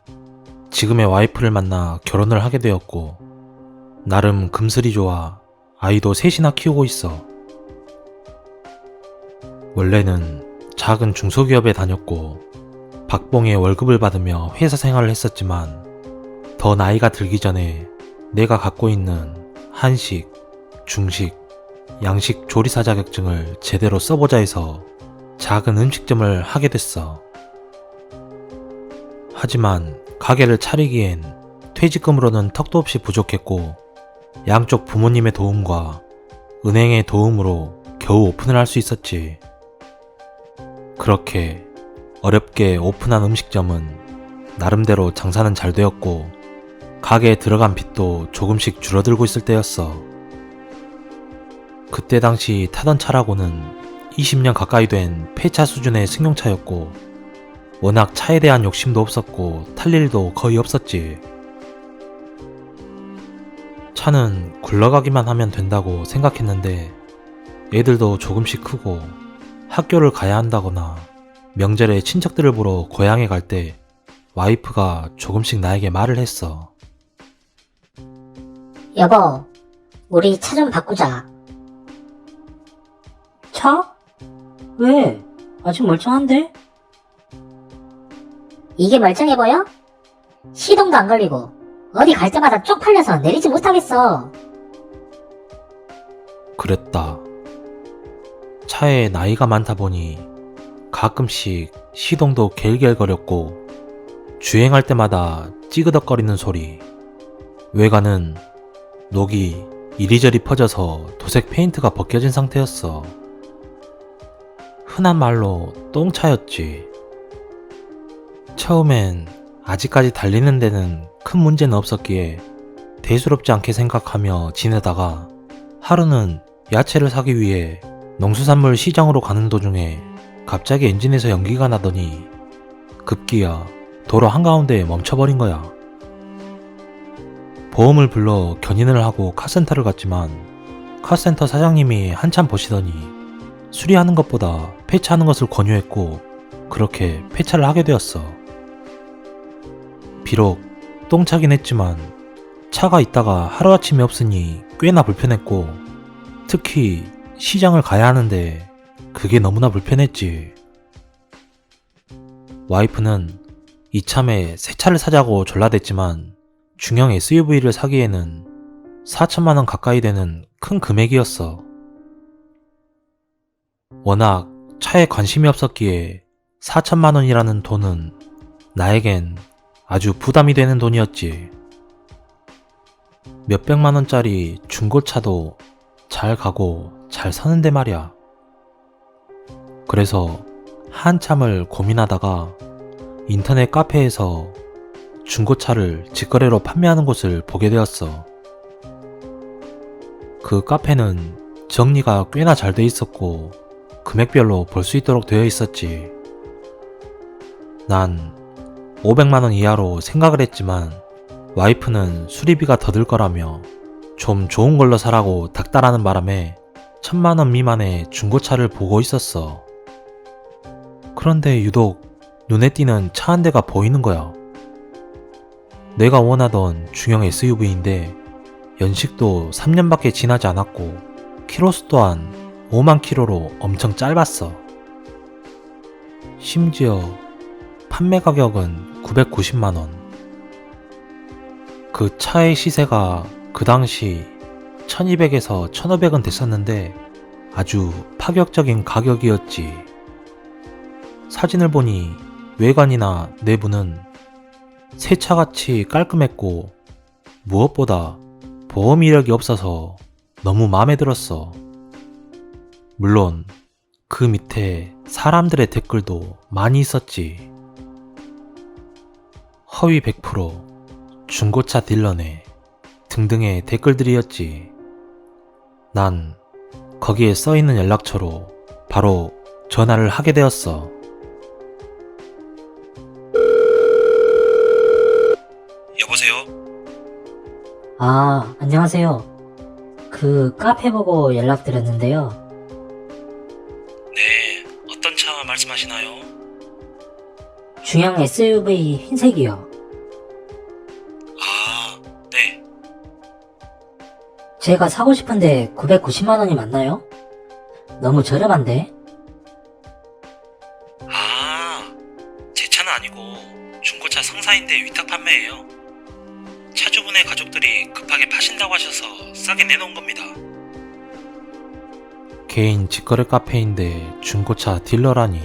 [SPEAKER 1] 지금의 와이프를 만나 결혼을 하게 되었고 나름 금슬이 좋아 아이도 셋이나 키우고 있어. 원래는 작은 중소기업에 다녔고 박봉의 월급을 받으며 회사 생활을 했었지만 더 나이가 들기 전에 내가 갖고 있는 한식, 중식, 양식 조리사 자격증을 제대로 써보자 해서 작은 음식점을 하게 됐어. 하지만 가게를 차리기엔 퇴직금으로는 턱도 없이 부족했고 양쪽 부모님의 도움과 은행의 도움으로 겨우 오픈을 할 수 있었지. 그렇게 어렵게 오픈한 음식점은 나름대로 장사는 잘 되었고 가게에 들어간 빚도 조금씩 줄어들고 있을 때였어. 그때 당시 타던 차라고는 20년 가까이 된 폐차 수준의 승용차였고 워낙 차에 대한 욕심도 없었고 탈 일도 거의 없었지. 차는 굴러가기만 하면 된다고 생각했는데 애들도 조금씩 크고 학교를 가야 한다거나 명절에 친척들을 보러 고향에 갈 때 와이프가 조금씩 나에게 말을 했어.
[SPEAKER 3] 여보, 우리 차 좀 바꾸자. 차? 왜? 아직 멀쩡한데? 이게 멀쩡해 보여? 시동도 안 걸리고 어디 갈 때마다 쪽팔려서 내리지 못하겠어.
[SPEAKER 1] 그랬다. 차에 나이가 많다 보니 가끔씩 시동도 갤갤거렸고 주행할 때마다 찌그덕거리는 소리, 외관은 녹이 이리저리 퍼져서 도색 페인트가 벗겨진 상태였어. 흔한 말로 똥차였지. 처음엔 아직까지 달리는 데는 큰 문제는 없었기에 대수롭지 않게 생각하며 지내다가 하루는 야채를 사기 위해 농수산물 시장으로 가는 도중에 갑자기 엔진에서 연기가 나더니 급기야 도로 한가운데에 멈춰버린 거야. 보험을 불러 견인을 하고 카센터를 갔지만 카센터 사장님이 한참 보시더니 수리하는 것보다 폐차하는 것을 권유했고 그렇게 폐차를 하게 되었어. 비록 똥차긴 했지만 차가 있다가 하루아침에 없으니 꽤나 불편했고 특히 시장을 가야 하는데 그게 너무나 불편했지. 와이프는 이참에 새 차를 사자고 졸라댔지만 중형 SUV를 사기에는 4천만원 가까이 되는 큰 금액이었어. 워낙 차에 관심이 없었기에 4천만원이라는 돈은 나에겐 아주 부담이 되는 돈이었지. 몇백만원짜리 중고차도 잘 가고 잘 사는데 말이야. 그래서 한참을 고민하다가 인터넷 카페에서 중고차를 직거래로 판매하는 곳을 보게 되었어. 그 카페는 정리가 꽤나 잘 돼 있었고 금액별로 볼 수 있도록 되어 있었지. 난 500만원 이하로 생각을 했지만 와이프는 수리비가 더 들 거라며 좀 좋은 걸로 사라고 닥달하는 바람에 1000만원 미만의 중고차를 보고 있었어. 그런데 유독 눈에 띄는 차 한 대가 보이는 거야. 내가 원하던 중형 SUV인데 연식도 3년밖에 지나지 않았고 키로수 또한 5만 킬로로 엄청 짧았어. 심지어 판매 가격은 990만원. 그 차의 시세가 그 당시 1200에서 1500은 됐었는데 아주 파격적인 가격이었지. 사진을 보니 외관이나 내부는 새 차같이 깔끔했고 무엇보다 보험 이력이 없어서 너무 마음에 들었어. 물론 그 밑에 사람들의 댓글도 많이 있었지. 허위 100%, 중고차 딜러네 등등의 댓글들이었지. 난 거기에 써있는 연락처로 바로 전화를 하게 되었어. 여보세요?
[SPEAKER 3] 아, 안녕하세요. 그 카페 보고 연락드렸는데요.
[SPEAKER 1] 네, 어떤 차 말씀하시나요?
[SPEAKER 3] 중형 SUV 흰색이요.
[SPEAKER 1] 아, 네.
[SPEAKER 3] 제가 사고 싶은데 990만원이 맞나요? 너무 저렴한데?
[SPEAKER 1] 아, 제 차는 아니고 중고차 상사인데 위탁 판매예요. 차주분의 가족들이 급하게 파신다고 하셔서 싸게 내놓은 겁니다. 개인 직거래 카페인데 중고차 딜러라니.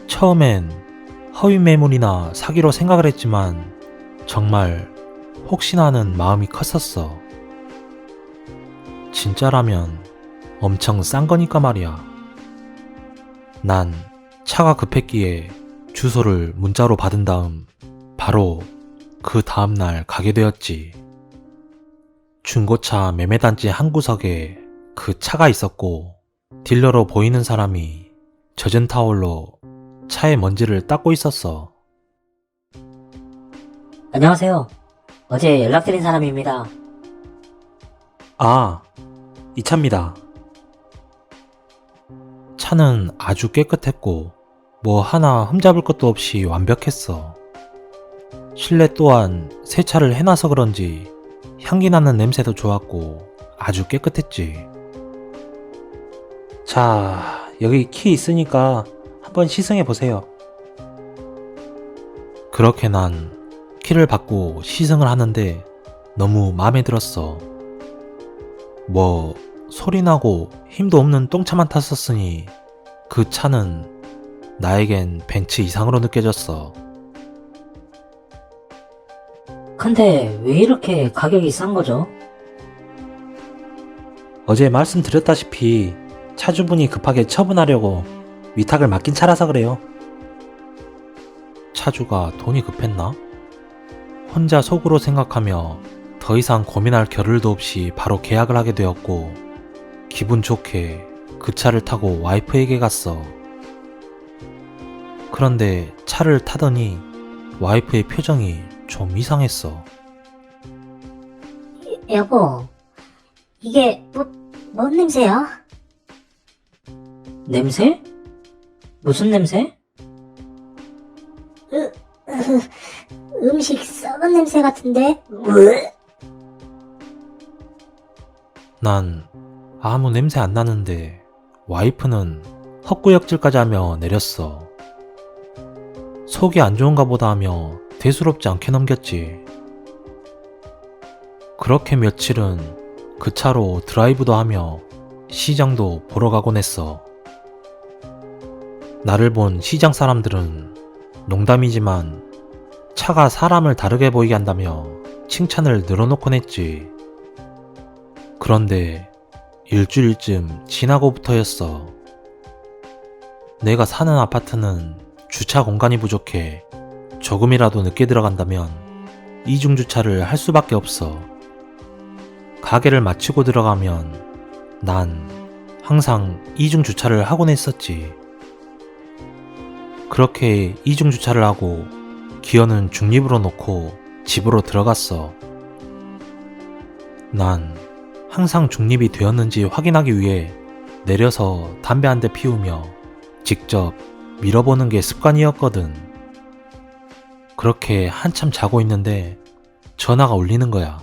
[SPEAKER 1] 처음엔 허위 매물이나 사기로 생각을 했지만 정말 혹시나 하는 마음이 컸었어. 진짜라면 엄청 싼 거니까 말이야. 난 차가 급했기에 주소를 문자로 받은 다음 바로 그 다음날 가게 되었지. 중고차 매매단지 한 구석에 그 차가 있었고 딜러로 보이는 사람이 젖은 타올로 차의 먼지를 닦고 있었어.
[SPEAKER 3] 안녕하세요. 어제 연락드린 사람입니다.
[SPEAKER 1] 아, 이 차입니다. 차는 아주 깨끗했고 뭐 하나 흠잡을 것도 없이 완벽했어. 실내 또한 세차를 해놔서 그런지 향기 나는 냄새도 좋았고 아주 깨끗했지. 자, 여기 키 있으니까 한번 시승해 보세요. 그렇게 난 키를 받고 시승을 하는데 너무 마음에 들었어. 뭐 소리나고 힘도 없는 똥차만 탔었으니 그 차는 나에겐 벤츠 이상으로 느껴졌어.
[SPEAKER 3] 근데 왜 이렇게 가격이 싼 거죠?
[SPEAKER 1] 어제 말씀드렸다시피 차주분이 급하게 처분하려고 위탁을 맡긴 차라서 그래요. 차주가 돈이 급했나? 혼자 속으로 생각하며 더 이상 고민할 겨를도 없이 바로 계약을 하게 되었고 기분 좋게 그 차를 타고 와이프에게 갔어. 그런데 차를 타더니 와이프의 표정이 좀 이상했어.
[SPEAKER 4] 여보, 이게 뭔 냄새야?
[SPEAKER 3] 냄새? 무슨 냄새?
[SPEAKER 4] 음식 썩은 냄새 같은데? 으.
[SPEAKER 1] 난 아무 냄새 안 나는데 와이프는 헛구역질까지 하며 내렸어. 속이 안 좋은가 보다 하며 대수롭지 않게 넘겼지. 그렇게 며칠은 그 차로 드라이브도 하며 시장도 보러 가곤 했어. 나를 본 시장 사람들은 농담이지만 차가 사람을 다르게 보이게 한다며 칭찬을 늘어놓곤 했지. 그런데 일주일쯤 지나고부터였어. 내가 사는 아파트는 주차 공간이 부족해 조금이라도 늦게 들어간다면 이중주차를 할 수밖에 없어. 가게를 마치고 들어가면 난 항상 이중주차를 하곤 했었지. 그렇게 이중주차를 하고 기어는 중립으로 놓고 집으로 들어갔어. 난 항상 중립이 되었는지 확인하기 위해 내려서 담배 한 대 피우며 직접 밀어보는 게 습관이었거든. 그렇게 한참 자고 있는데 전화가 울리는 거야.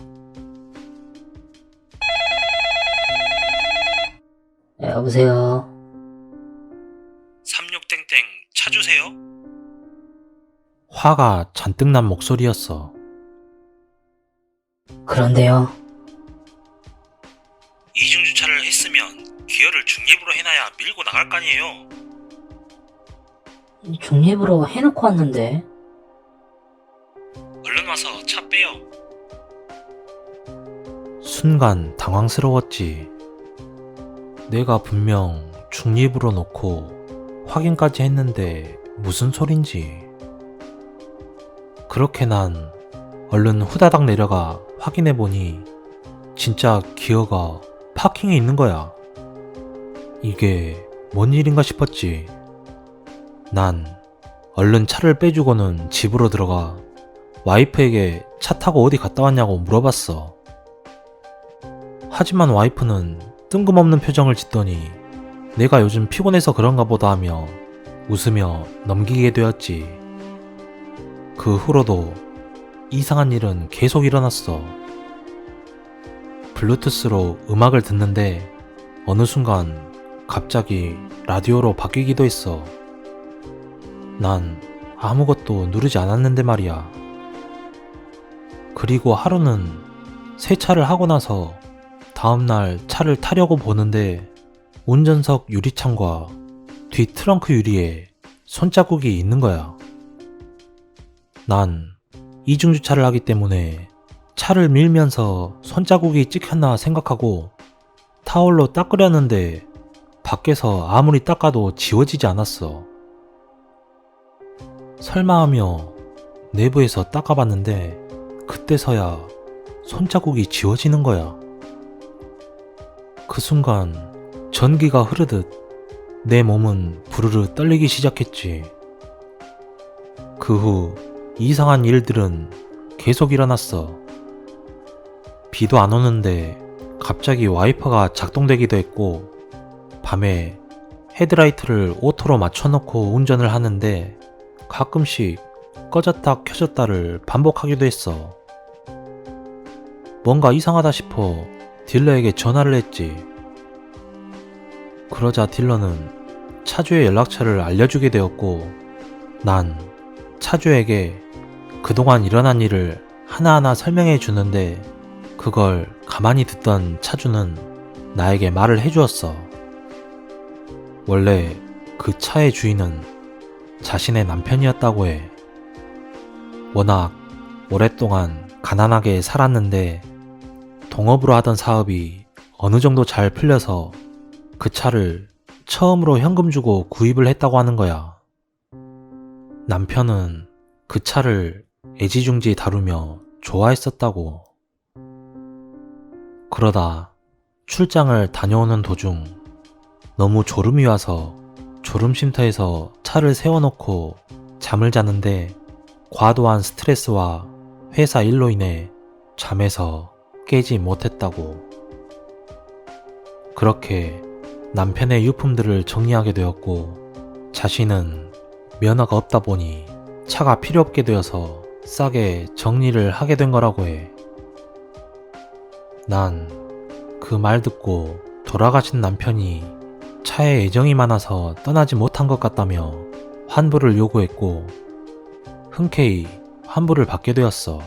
[SPEAKER 3] 여보세요?
[SPEAKER 1] 36땡땡 차 주세요? 화가 잔뜩 난 목소리였어.
[SPEAKER 3] 그런데요.
[SPEAKER 1] 이중주차를 했으면 기어를 중립으로 해놔야 밀고 나갈 거 아니에요.
[SPEAKER 3] 중립으로 해놓고 왔는데.
[SPEAKER 1] 얼른 와서 차 빼요. 순간 당황스러웠지. 내가 분명 중립으로 놓고 확인까지 했는데 무슨 소린지. 그렇게 난 얼른 후다닥 내려가 확인해보니 진짜 기어가 파킹에 있는 거야. 이게 뭔 일인가 싶었지. 난 얼른 차를 빼주고는 집으로 들어가 와이프에게 차 타고 어디 갔다 왔냐고 물어봤어. 하지만 와이프는 뜬금없는 표정을 짓더니 내가 요즘 피곤해서 그런가 보다 하며 웃으며 넘기게 되었지. 그 후로도 이상한 일은 계속 일어났어. 블루투스로 음악을 듣는데 어느 순간 갑자기 라디오로 바뀌기도 했어. 난 아무것도 누르지 않았는데 말이야. 그리고 하루는 세차를 하고 나서 다음날 차를 타려고 보는데 운전석 유리창과 뒤 트렁크 유리에 손자국이 있는 거야. 난 이중주차를 하기 때문에 차를 밀면서 손자국이 찍혔나 생각하고 타올로 닦으려는데 밖에서 아무리 닦아도 지워지지 않았어. 설마 하며 내부에서 닦아봤는데 그때서야 손자국이 지워지는 거야. 그 순간 전기가 흐르듯 내 몸은 부르르 떨리기 시작했지. 그 후 이상한 일들은 계속 일어났어. 비도 안 오는데 갑자기 와이퍼가 작동되기도 했고, 밤에 헤드라이트를 오토로 맞춰놓고 운전을 하는데 가끔씩 꺼졌다 켜졌다를 반복하기도 했어. 뭔가 이상하다 싶어 딜러에게 전화를 했지. 그러자 딜러는 차주의 연락처를 알려주게 되었고, 난 차주에게 그동안 일어난 일을 하나하나 설명해 주는데 그걸 가만히 듣던 차주는 나에게 말을 해주었어. 원래 그 차의 주인은 자신의 남편이었다고 해. 워낙 오랫동안 가난하게 살았는데 동업으로 하던 사업이 어느 정도 잘 풀려서 그 차를 처음으로 현금 주고 구입을 했다고 하는 거야. 남편은 그 차를 애지중지 다루며 좋아했었다고. 그러다 출장을 다녀오는 도중 너무 졸음이 와서 졸음쉼터에서 차를 세워놓고 잠을 자는데 과도한 스트레스와 회사 일로 인해 잠에서 깨지 못했다고. 그렇게 남편의 유품들을 정리하게 되었고, 자신은 면허가 없다 보니 차가 필요 없게 되어서 싸게 정리를 하게 된 거라고 해. 난 그 말 듣고 돌아가신 남편이 차에 애정이 많아서 떠나지 못한 것 같다며 환불을 요구했고, 흔쾌히 환불을 받게 되었어.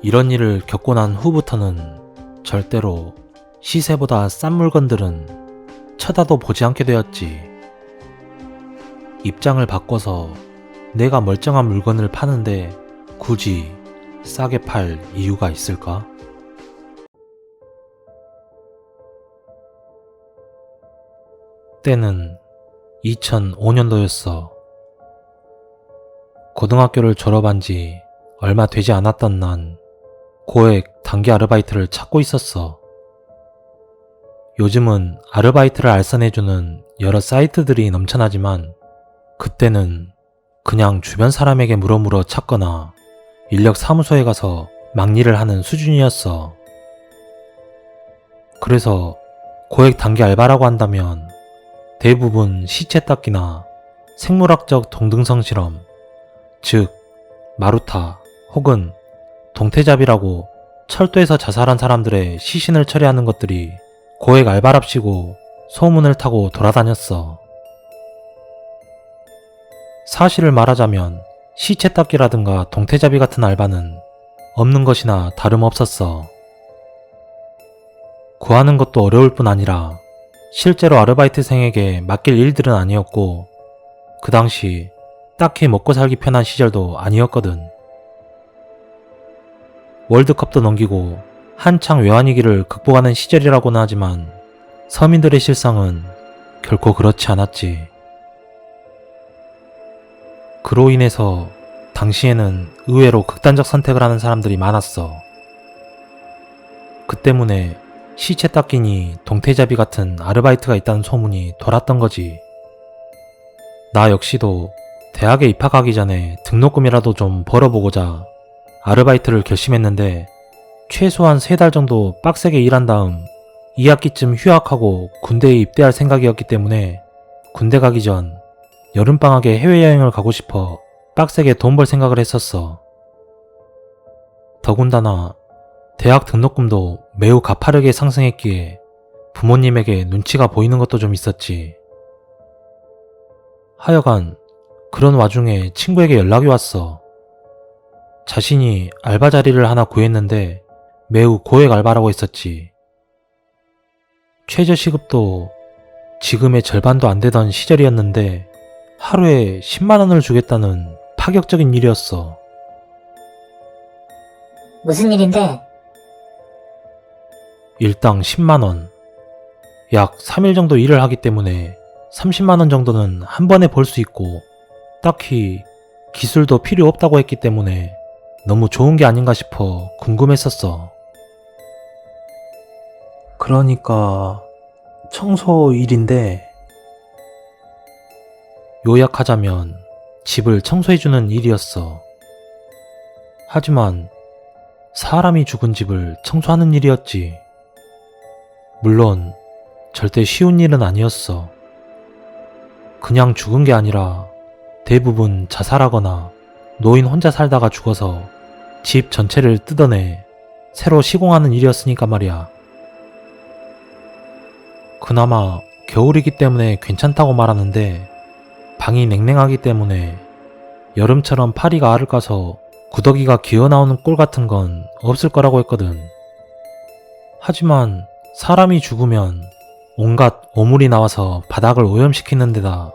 [SPEAKER 1] 이런 일을 겪고 난 후부터는 절대로 시세보다 싼 물건들은 쳐다도 보지 않게 되었지. 입장을 바꿔서 내가 멀쩡한 물건을 파는데 굳이 싸게 팔 이유가 있을까? 때는 2005년도였어. 고등학교를 졸업한 지 얼마 되지 않았던 난 고액 단기 아르바이트를 찾고 있었어. 요즘은 아르바이트를 알선해주는 여러 사이트들이 넘쳐나지만 그때는 그냥 주변 사람에게 물어물어 찾거나 인력 사무소에 가서 막일을 하는 수준이었어. 그래서 고액 단기 알바라고 한다면 대부분 시체 닦기나 생물학적 동등성 실험, 즉 마루타 혹은 동태잡이라고 철도에서 자살한 사람들의 시신을 처리하는 것들이 고액 알바랍시고 소문을 타고 돌아다녔어. 사실을 말하자면 시체 닦기라든가 동태잡이 같은 알바는 없는 것이나 다름없었어. 구하는 것도 어려울 뿐 아니라 실제로 아르바이트생에게 맡길 일들은 아니었고 그 당시 딱히 먹고 살기 편한 시절도 아니었거든. 월드컵도 넘기고 한창 외환위기를 극복하는 시절이라고는 하지만 서민들의 실상은 결코 그렇지 않았지. 그로 인해서 당시에는 의외로 극단적 선택을 하는 사람들이 많았어. 그 때문에 시체 닦기니 동태잡이 같은 아르바이트가 있다는 소문이 돌았던 거지. 나 역시도 대학에 입학하기 전에 등록금이라도 좀 벌어보고자 아르바이트를 결심했는데 최소한 3달 정도 빡세게 일한 다음 2학기쯤 휴학하고 군대에 입대할 생각이었기 때문에 군대 가기 전 여름방학에 해외여행을 가고 싶어 빡세게 돈 벌 생각을 했었어. 더군다나 대학 등록금도 매우 가파르게 상승했기에 부모님에게 눈치가 보이는 것도 좀 있었지. 하여간 그런 와중에 친구에게 연락이 왔어. 자신이 알바 자리를 하나 구했는데 매우 고액 알바라고 했었지. 최저 시급도 지금의 절반도 안 되던 시절이었는데 하루에 10만 원을 주겠다는 파격적인 일이었어.
[SPEAKER 4] 무슨 일인데?
[SPEAKER 1] 일당 10만 원. 약 3일 정도 일을 하기 때문에 30만 원 정도는 한 번에 벌 수 있고 딱히 기술도 필요 없다고 했기 때문에 너무 좋은 게 아닌가 싶어 궁금했었어. 그러니까 청소 일인데 요약하자면 집을 청소해주는 일이었어. 하지만 사람이 죽은 집을 청소하는 일이었지. 물론 절대 쉬운 일은 아니었어. 그냥 죽은 게 아니라 대부분 자살하거나 노인 혼자 살다가 죽어서 집 전체를 뜯어내 새로 시공하는 일이었으니까 말이야. 그나마 겨울이기 때문에 괜찮다고 말하는데 방이 냉랭하기 때문에 여름처럼 파리가 알을 까서 구더기가 기어나오는 꼴 같은 건 없을 거라고 했거든. 하지만 사람이 죽으면 온갖 오물이 나와서 바닥을 오염시키는 데다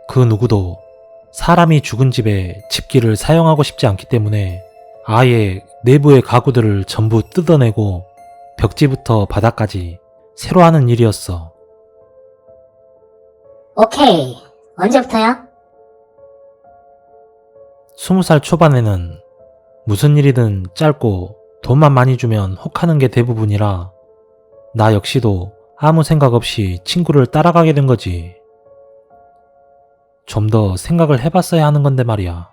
[SPEAKER 1] 그 누구도 사람이 죽은 집에 집기를 사용하고 싶지 않기 때문에 아예 내부의 가구들을 전부 뜯어내고 벽지부터 바닥까지 새로 하는 일이었어.
[SPEAKER 4] 오케이. 언제부터야?
[SPEAKER 1] 20살 초반에는 무슨 일이든 짧고 돈만 많이 주면 혹하는 게 대부분이라 나 역시도 아무 생각 없이 친구를 따라가게 된 거지. 좀 더 생각을 해봤어야 하는 건데 말이야.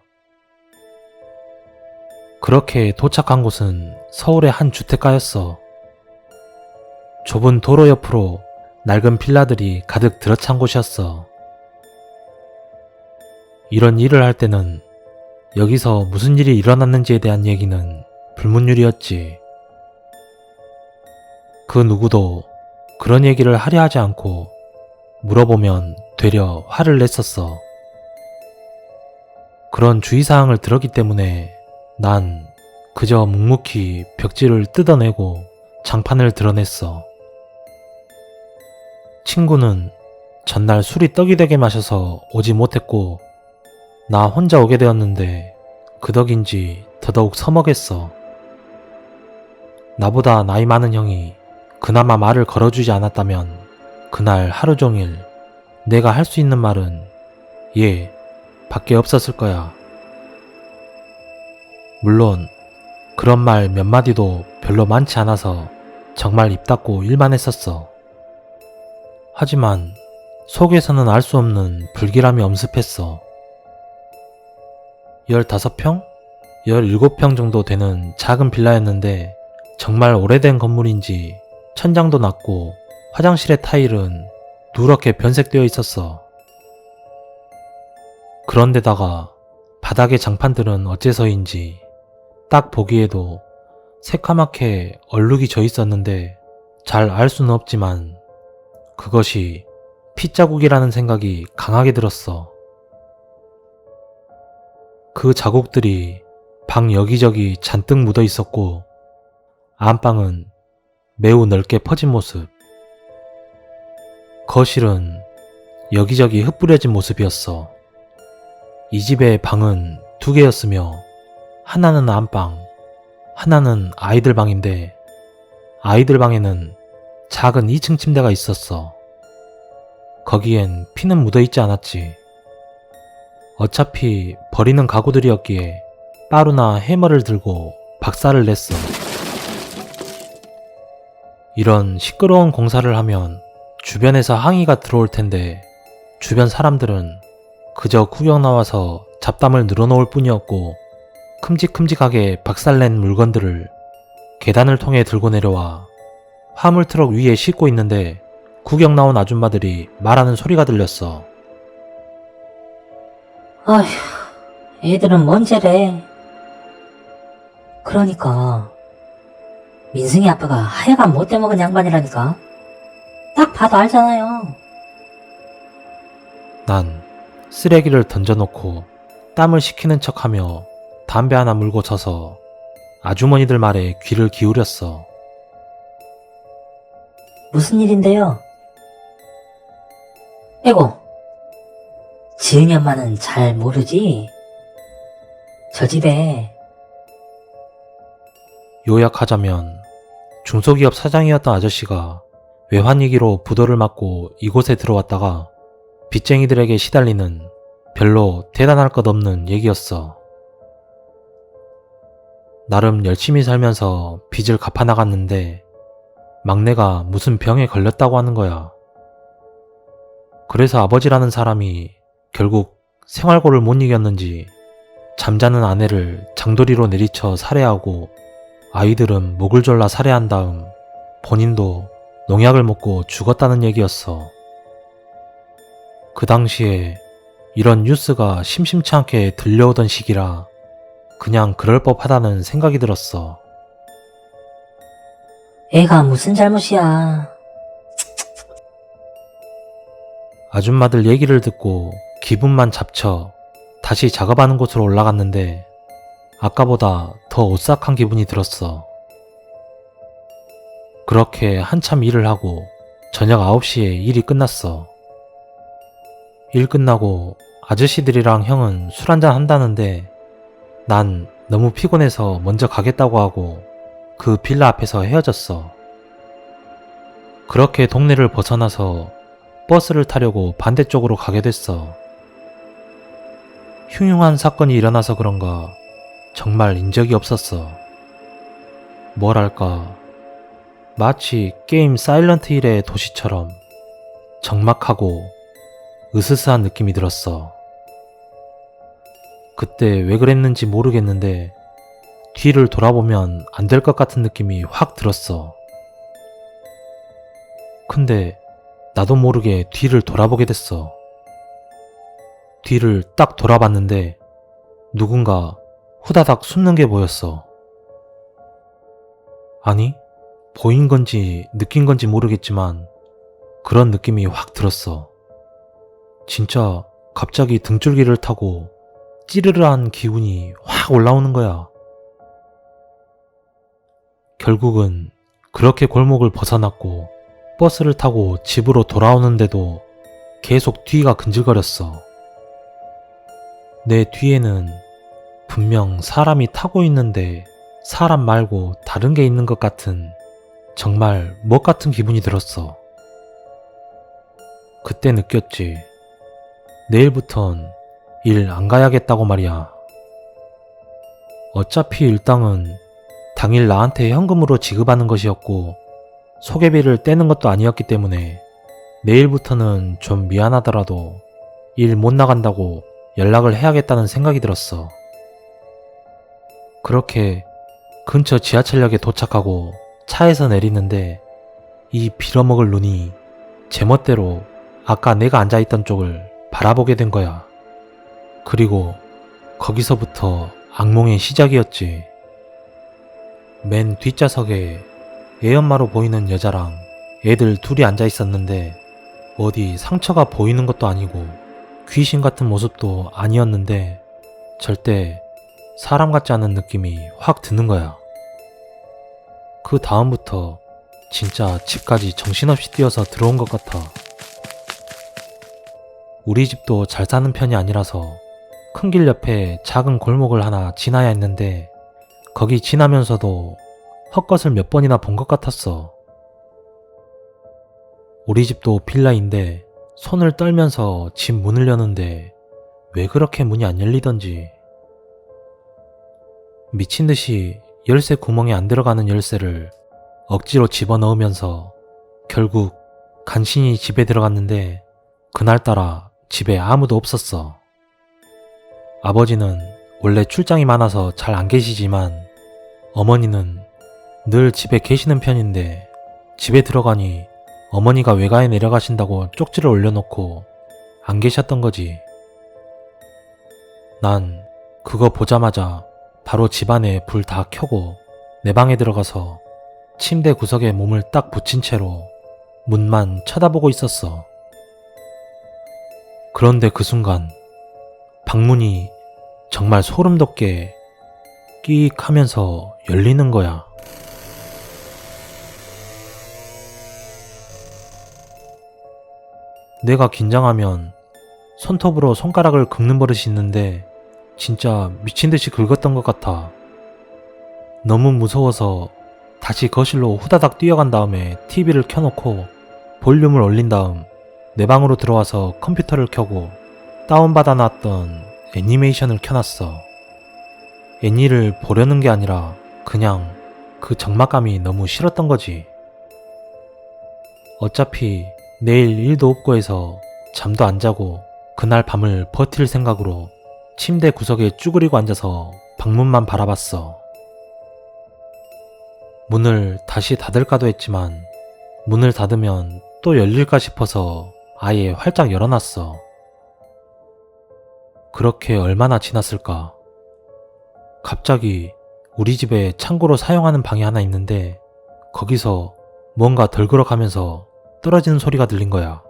[SPEAKER 1] 그렇게 도착한 곳은 서울의 한 주택가였어. 좁은 도로 옆으로 낡은 빌라들이 가득 들어찬 곳이었어. 이런 일을 할 때는 여기서 무슨 일이 일어났는지에 대한 얘기는 불문율이었지. 그 누구도 그런 얘기를 하려 하지 않고 물어보면 되려 화를 냈었어. 그런 주의사항을 들었기 때문에 난 그저 묵묵히 벽지를 뜯어내고 장판을 드러냈어. 친구는 전날 술이 떡이 되게 마셔서 오지 못했고 나 혼자 오게 되었는데 그 덕인지 더더욱 서먹했어. 나보다 나이 많은 형이 그나마 말을 걸어주지 않았다면 그날 하루 종일 내가 할 수 있는 말은 얘 밖에 없었을 거야. 물론 그런 말 몇 마디도 별로 많지 않아서 정말 입 닫고 일만 했었어. 하지만 속에서는 알 수 없는 불길함이 엄습했어. 15평? 17평 정도 되는 작은 빌라였는데 정말 오래된 건물인지 천장도 낮고 화장실의 타일은 누렇게 변색되어 있었어. 그런데다가 바닥의 장판들은 어째서인지 딱 보기에도 새카맣게 얼룩이 져 있었는데 잘 알 수는 없지만 그것이 핏자국이라는 생각이 강하게 들었어. 그 자국들이 방 여기저기 잔뜩 묻어 있었고 안방은 매우 넓게 퍼진 모습. 거실은 여기저기 흩뿌려진 모습이었어. 이 집의 방은 2개였으며 하나는 안방, 하나는 아이들 방인데 아이들 방에는 작은 2층 침대가 있었어. 거기엔 피는 묻어있지 않았지. 어차피 버리는 가구들이었기에 빠루나 해머를 들고 박살을 냈어. 이런 시끄러운 공사를 하면 주변에서 항의가 들어올 텐데 주변 사람들은 그저 구경 나와서 잡담을 늘어놓을 뿐이었고 큼직큼직하게 박살낸 물건들을 계단을 통해 들고 내려와 화물 트럭 위에 싣고 있는데 구경 나온 아줌마들이 말하는 소리가 들렸어.
[SPEAKER 3] 아휴, 애들은 뭔 죄래. 그러니까 민승이 아빠가 하여간 못돼 먹은 양반이라니까. 딱 봐도 알잖아요.
[SPEAKER 1] 난 쓰레기를 던져놓고 땀을 식히는 척하며 담배 하나 물고 서서 아주머니들 말에 귀를 기울였어.
[SPEAKER 3] 무슨 일인데요? 에고, 지은이 엄마는 잘 모르지? 저 집에
[SPEAKER 1] 요약하자면 중소기업 사장이었던 아저씨가 외환위기로 부도를 맞고 이곳에 들어왔다가 빚쟁이들에게 시달리는 별로 대단할 것 없는 얘기였어. 나름 열심히 살면서 빚을 갚아나갔는데 막내가 무슨 병에 걸렸다고 하는 거야. 그래서 아버지라는 사람이 결국 생활고를 못 이겼는지 잠자는 아내를 장도리로 내리쳐 살해하고 아이들은 목을 졸라 살해한 다음 본인도 농약을 먹고 죽었다는 얘기였어. 그 당시에 이런 뉴스가 심심치 않게 들려오던 시기라 그냥 그럴 법하다는 생각이 들었어.
[SPEAKER 3] 애가 무슨 잘못이야.
[SPEAKER 1] 아줌마들 얘기를 듣고 기분만 잡쳐 다시 작업하는 곳으로 올라갔는데 아까보다 더 오싹한 기분이 들었어. 그렇게 한참 일을 하고 저녁 9시에 일이 끝났어. 일 끝나고 아저씨들이랑 형은 술 한잔 한다는데 난 너무 피곤해서 먼저 가겠다고 하고 그 빌라 앞에서 헤어졌어. 그렇게 동네를 벗어나서 버스를 타려고 반대쪽으로 가게 됐어. 흉흉한 사건이 일어나서 그런가 정말 인적이 없었어. 뭐랄까, 마치 게임 사일런트 힐의 도시처럼 적막하고 으스스한 느낌이 들었어. 그때 왜 그랬는지 모르겠는데 뒤를 돌아보면 안 될 것 같은 느낌이 확 들었어. 근데 나도 모르게 뒤를 돌아보게 됐어. 뒤를 딱 돌아봤는데 누군가 후다닥 숨는 게 보였어. 아니, 보인 건지 느낀 건지 모르겠지만 그런 느낌이 확 들었어. 진짜 갑자기 등줄기를 타고 찌르르한 기운이 확 올라오는 거야. 결국은 그렇게 골목을 벗어났고 버스를 타고 집으로 돌아오는데도 계속 뒤가 근질거렸어. 내 뒤에는 분명 사람이 타고 있는데 사람 말고 다른 게 있는 것 같은 정말 멋 같은 기분이 들었어. 그때 느꼈지. 내일부턴 일 안 가야겠다고 말이야. 어차피 일당은 당일 나한테 현금으로 지급하는 것이었고 소개비를 떼는 것도 아니었기 때문에 내일부터는 좀 미안하더라도 일 못 나간다고 연락을 해야겠다는 생각이 들었어. 그렇게 근처 지하철역에 도착하고 차에서 내리는데 이 빌어먹을 눈이 제멋대로 아까 내가 앉아있던 쪽을 바라보게 된 거야. 그리고 거기서부터 악몽의 시작이었지. 맨 뒷좌석에 애엄마로 보이는 여자랑 애들 둘이 앉아있었는데 어디 상처가 보이는 것도 아니고 귀신 같은 모습도 아니었는데 절대 사람 같지 않은 느낌이 확 드는 거야. 그 다음부터 진짜 집까지 정신없이 뛰어서 들어온 것 같아. 우리 집도 잘 사는 편이 아니라서 큰 길 옆에 작은 골목을 하나 지나야 했는데 거기 지나면서도 헛것을 몇 번이나 본 것 같았어. 우리 집도 빌라인데 손을 떨면서 집 문을 여는데 왜 그렇게 문이 안 열리던지. 미친 듯이 열쇠 구멍에 안 들어가는 열쇠를 억지로 집어넣으면서 결국 간신히 집에 들어갔는데 그날따라 집에 아무도 없었어. 아버지는 원래 출장이 많아서 잘 안 계시지만 어머니는 늘 집에 계시는 편인데 집에 들어가니 어머니가 외가에 내려가신다고 쪽지를 올려놓고 안 계셨던 거지. 난 그거 보자마자 바로 집안에 불 다 켜고 내 방에 들어가서 침대 구석에 몸을 딱 붙인 채로 문만 쳐다보고 있었어. 그런데 그 순간 방문이 정말 소름 돋게 끼익 하면서 열리는 거야. 내가 긴장하면 손톱으로 손가락을 긁는 버릇이 있는데 진짜 미친듯이 긁었던 것 같아. 너무 무서워서 다시 거실로 후다닥 뛰어간 다음에 TV를 켜놓고 볼륨을 올린 다음 내 방으로 들어와서 컴퓨터를 켜고 다운받아 놨던 애니메이션을 켜놨어. 애니를 보려는 게 아니라 그냥 그 적막감이 너무 싫었던 거지. 어차피 내일 일도 없고 해서 잠도 안 자고 그날 밤을 버틸 생각으로 침대 구석에 쭈그리고 앉아서 방문만 바라봤어. 문을 다시 닫을까도 했지만 문을 닫으면 또 열릴까 싶어서 아예 활짝 열어놨어. 그렇게 얼마나 지났을까? 갑자기 우리 집에 창고로 사용하는 방이 하나 있는데 거기서 뭔가 덜그럭하면서 떨어지는 소리가 들린 거야.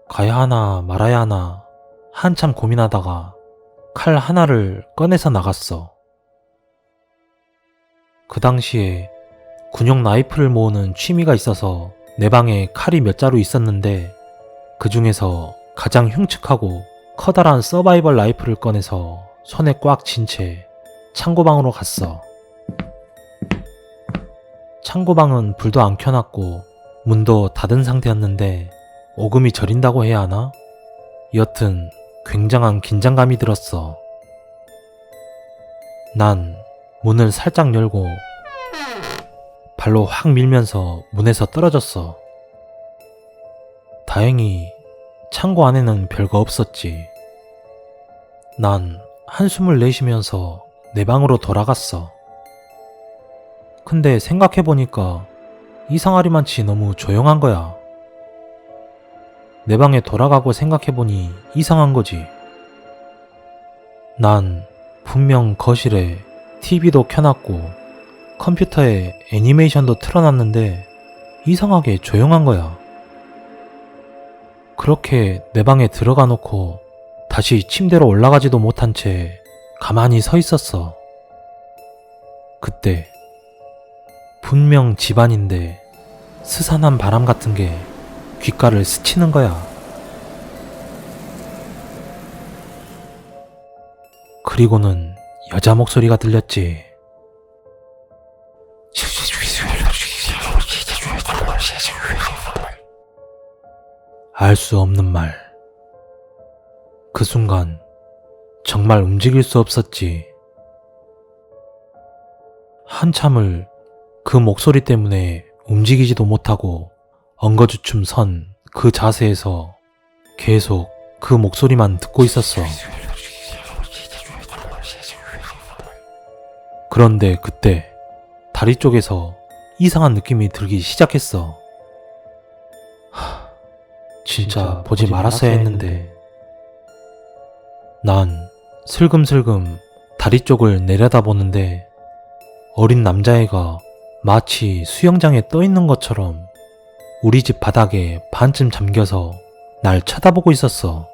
[SPEAKER 1] 가야 하나 말아야 하나 한참 고민하다가 칼 하나를 꺼내서 나갔어. 그 당시에 군용 나이프를 모으는 취미가 있어서 내 방에 칼이 몇 자루 있었는데 그 중에서 가장 흉측하고 커다란 서바이벌 라이프를 꺼내서 손에 꽉 쥔 채 창고방으로 갔어. 창고방은 불도 안 켜놨고 문도 닫은 상태였는데 오금이 저린다고 해야 하나? 여튼 굉장한 긴장감이 들었어. 난 문을 살짝 열고 발로 확 밀면서 문에서 떨어졌어. 다행히 창고 안에는 별거 없었지. 난 한숨을 내쉬면서 내 방으로 돌아갔어. 근데 생각해보니까 이상하리만치 너무 조용한 거야. 내 방에 돌아가고 생각해보니 이상한 거지. 난 분명 거실에 TV도 켜놨고 컴퓨터에 애니메이션도 틀어놨는데 이상하게 조용한 거야. 그렇게 내 방에 들어가 놓고 다시 침대로 올라가지도 못한 채 가만히 서 있었어. 그때 분명 집안인데 스산한 바람 같은 게 귓가를 스치는 거야. 그리고는 여자 목소리가 들렸지. 알 수 없는 말. 그 순간 정말 움직일 수 없었지. 한참을 그 목소리 때문에 움직이지도 못하고 엉거주춤 선 그 자세에서 계속 그 목소리만 듣고 있었어. 그런데 그때 다리 쪽에서 이상한 느낌이 들기 시작했어. 진짜 보지 말았어야 했는데. 난 슬금슬금 다리 쪽을 내려다보는데 어린 남자애가 마치 수영장에 떠 있는 것처럼 우리 집 바닥에 반쯤 잠겨서 날 쳐다보고 있었어.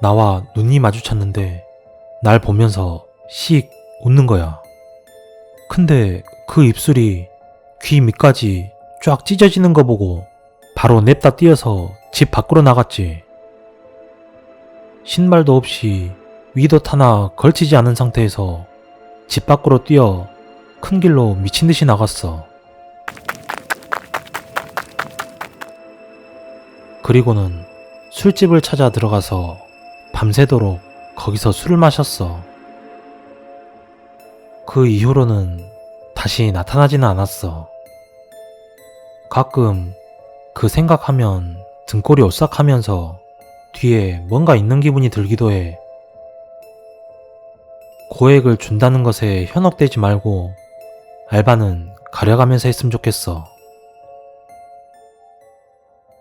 [SPEAKER 1] 나와 눈이 마주쳤는데 날 보면서 씩 웃는 거야. 근데 그 입술이 귀 밑까지 쫙 찢어지는 거 보고 바로 냅다 뛰어서 집 밖으로 나갔지. 신발도 없이 위도 하나 걸치지 않은 상태에서 집 밖으로 뛰어 큰 길로 미친 듯이 나갔어. 그리고는 술집을 찾아 들어가서 밤새도록 거기서 술을 마셨어. 그 이후로는 다시 나타나지는 않았어. 가끔 그 생각하면 등골이 오싹하면서 뒤에 뭔가 있는 기분이 들기도 해. 고액을 준다는 것에 현혹되지 말고 알바는 가려가면서 했으면 좋겠어.